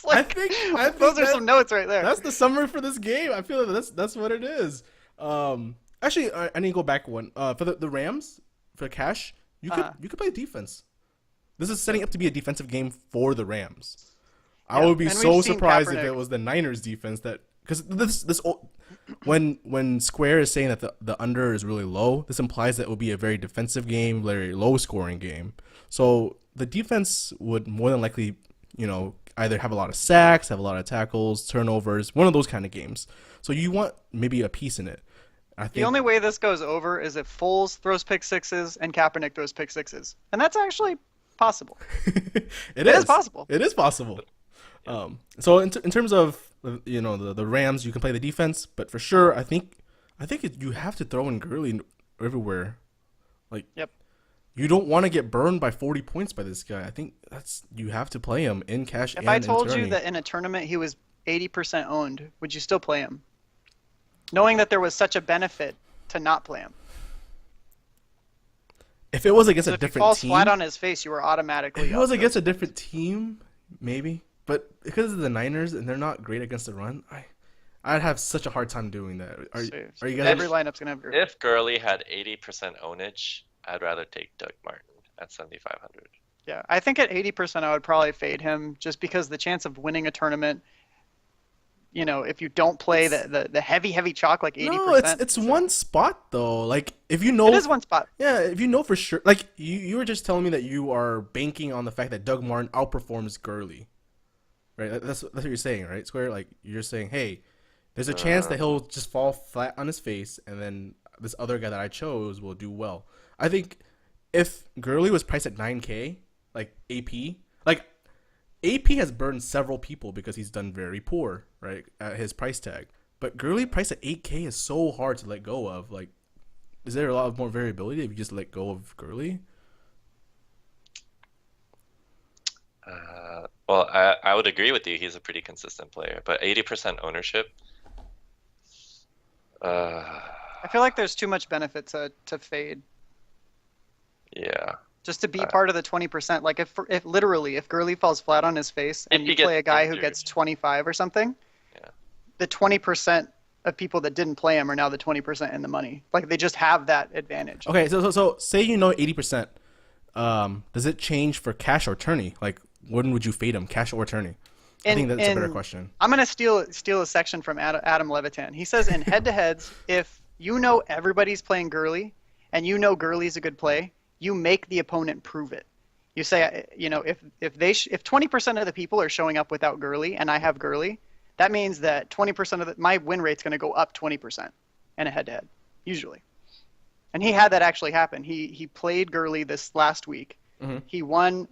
Like, I think those are some notes right there. That's the summary for this game. I feel like that's what it is. Actually, I need to go back one. For the Rams, for cash, you could play defense. This is setting up to be a defensive game for the Rams. I would be so surprised if it was the Niners defense because when Square is saying that the under is really low, this implies that it will be a very defensive game, very low scoring game. So the defense would more than likely, either have a lot of sacks, have a lot of tackles, turnovers, one of those kind of games. So you want maybe a piece in it. I think the only way this goes over is if Foles throws pick sixes and Kaepernick throws pick sixes, and that's actually possible. It is possible. It is possible. So in terms of the Rams, you can play the defense, but for sure, I think you have to throw in Gurley everywhere. Like, yep. You don't want to get burned by 40 points by this guy. I think you have to play him in cash. If I told you that in a tournament he was 80% owned, would you still play him? Knowing that there was such a benefit to not play him. If it was against a different team. If he falls flat on his face, you were automatically. If it was against a different team, maybe. But because of the Niners and they're not great against the run, I'd have such a hard time doing that. Are you guys? Every lineup's gonna have Gurley. If Gurley had 80% ownage, I'd rather take Doug Martin at 7,500. Yeah, I think at 80% I would probably fade him just because the chance of winning a tournament, if you don't play the heavy chalk like 80%. No, it's one spot though. Like if you know, It is one spot. yeah, if you know for sure. Like you were just telling me that you are banking on the fact that Doug Martin outperforms Gurley, right? That's what you're saying, right? Square. Like you're saying, hey, there's a chance that he'll just fall flat on his face, and then this other guy that I chose will do well. I think if Gurley was priced at 9K, like AP has burned several people because he's done very poor, right, at his price tag. But Gurley priced at 8K is so hard to let go of. Like, is there a lot of more variability if you just let go of Gurley? Well, I would agree with you. He's a pretty consistent player, but 80% ownership. I feel like there's too much benefit to fade. Yeah. Just to be part of the 20%. Like if Gurley falls flat on his face and you play a guy who gets 25 or something, the 20% of people that didn't play him are now the 20% in the money. Like they just have that advantage. Okay, so say 80%. Does it change for cash or tourney? Like when would you fade him, cash or tourney? I think that's a better question. I'm gonna steal a section from Adam Levitan. He says in head-to-heads, if you know everybody's playing Gurley and you know Gurley's a good play, you make the opponent prove it. You say, if 20% of the people are showing up without Gurley and I have Gurley, that means that 20% of my win rate's going to go up 20% in a head-to-head, usually. And he had that actually happen. He played Gurley this last week. Mm-hmm. He won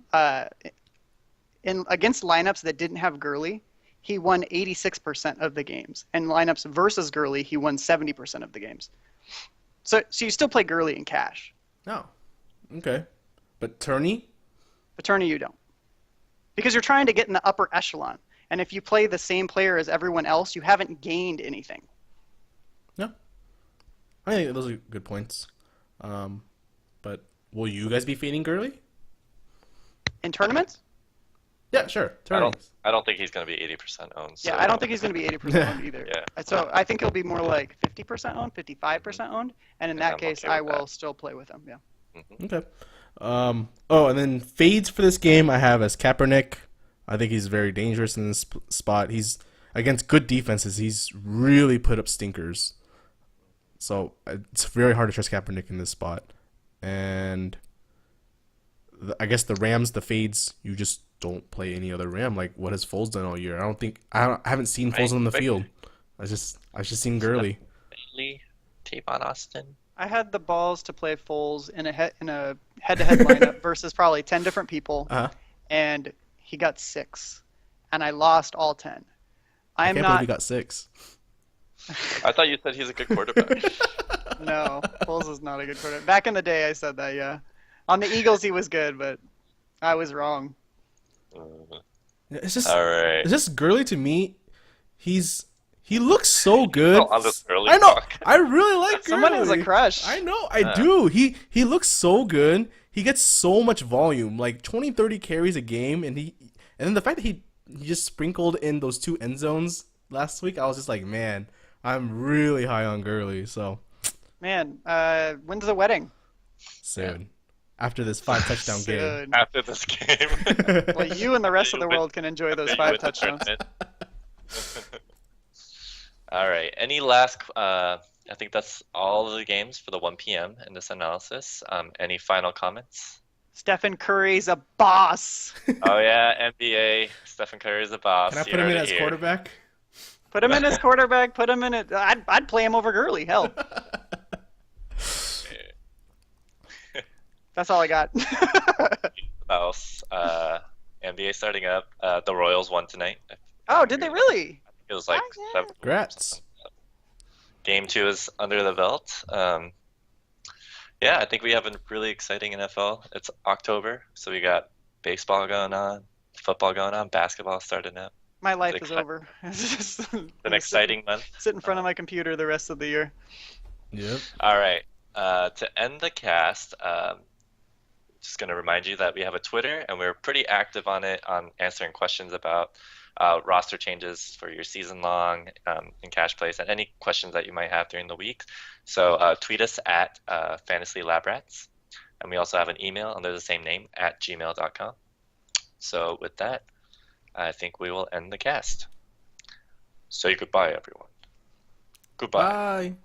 against lineups that didn't have Gurley. He won 86% of the games. And lineups versus Gurley, he won 70% of the games. So you still play Gurley in cash. No. Okay. But tourney? But tourney you don't. Because you're trying to get in the upper echelon. And if you play the same player as everyone else, you haven't gained anything. Yeah. I think those are good points. But will you guys be fading Gurley? In tournaments? Yeah, sure. Tournaments. I don't think he's going to be 80% owned. So. Yeah, I don't think he's going to be 80% owned either. Yeah. So I think he'll be more like 50% owned, 55% owned. And in that case, I will still play with him. Yeah. Mm-hmm. Okay. And then fades for this game I have as Kaepernick. I think he's very dangerous in this spot. He's against good defenses. He's really put up stinkers. So it's very hard to trust Kaepernick in this spot. And I guess the Rams, the fades, you just don't play any other Ram. Like what has Foles done all year? I haven't seen Foles on the field. I've just seen Gurley. Tape on Austin. I had the balls to play Foles in a head-to-head lineup versus probably 10 different people, and he got 6, and I lost all 10. I can't believe he got 6. I thought you said he's a good quarterback. No, Foles is not a good quarterback. Back in the day, I said that. Yeah, on the Eagles he was good, but I was wrong. It's just all right. It's just Gurley to me. He looks so good. On this early I know. talk. I really like Gurley. Someone has a crush. I know. I do. He looks so good. He gets so much volume, like 20, 30 carries a game, and then the fact that he just sprinkled in those 2 end zones last week, I was just like, man, I'm really high on Gurley. So, man, when's the wedding? Soon. After this 5 touchdown game. After this game. Well, you and the rest of the world can enjoy those 5 touchdowns. All right. Any last? I think that's all of the games for the 1 p.m. in this analysis. Any final comments? Stephen Curry's a boss. Oh yeah, NBA. Stephen Curry's a boss. Can I put him in as quarterback? Put him in as quarterback. Put him in it. I'd play him over Gurley. Hell. That's all I got. Else? NBA starting up. The Royals won tonight. Oh, did they really? It was like 7. Congrats. Game 2 is under the belt. Yeah, I think we have a really exciting NFL. It's October, so we got baseball going on, football going on, basketball starting up. My life is over. It's an exciting month. Sit in front of my computer the rest of the year. Yep. All right. To end the cast, just going to remind you that we have a Twitter, and we're pretty active on it on answering questions about roster changes for your season long in cash plays, and any questions that you might have during the week. So tweet us at FantasyLabrats, and we also have an email under the same name at gmail.com. So with that, I think we will end the cast. Say goodbye, everyone. Goodbye. Bye.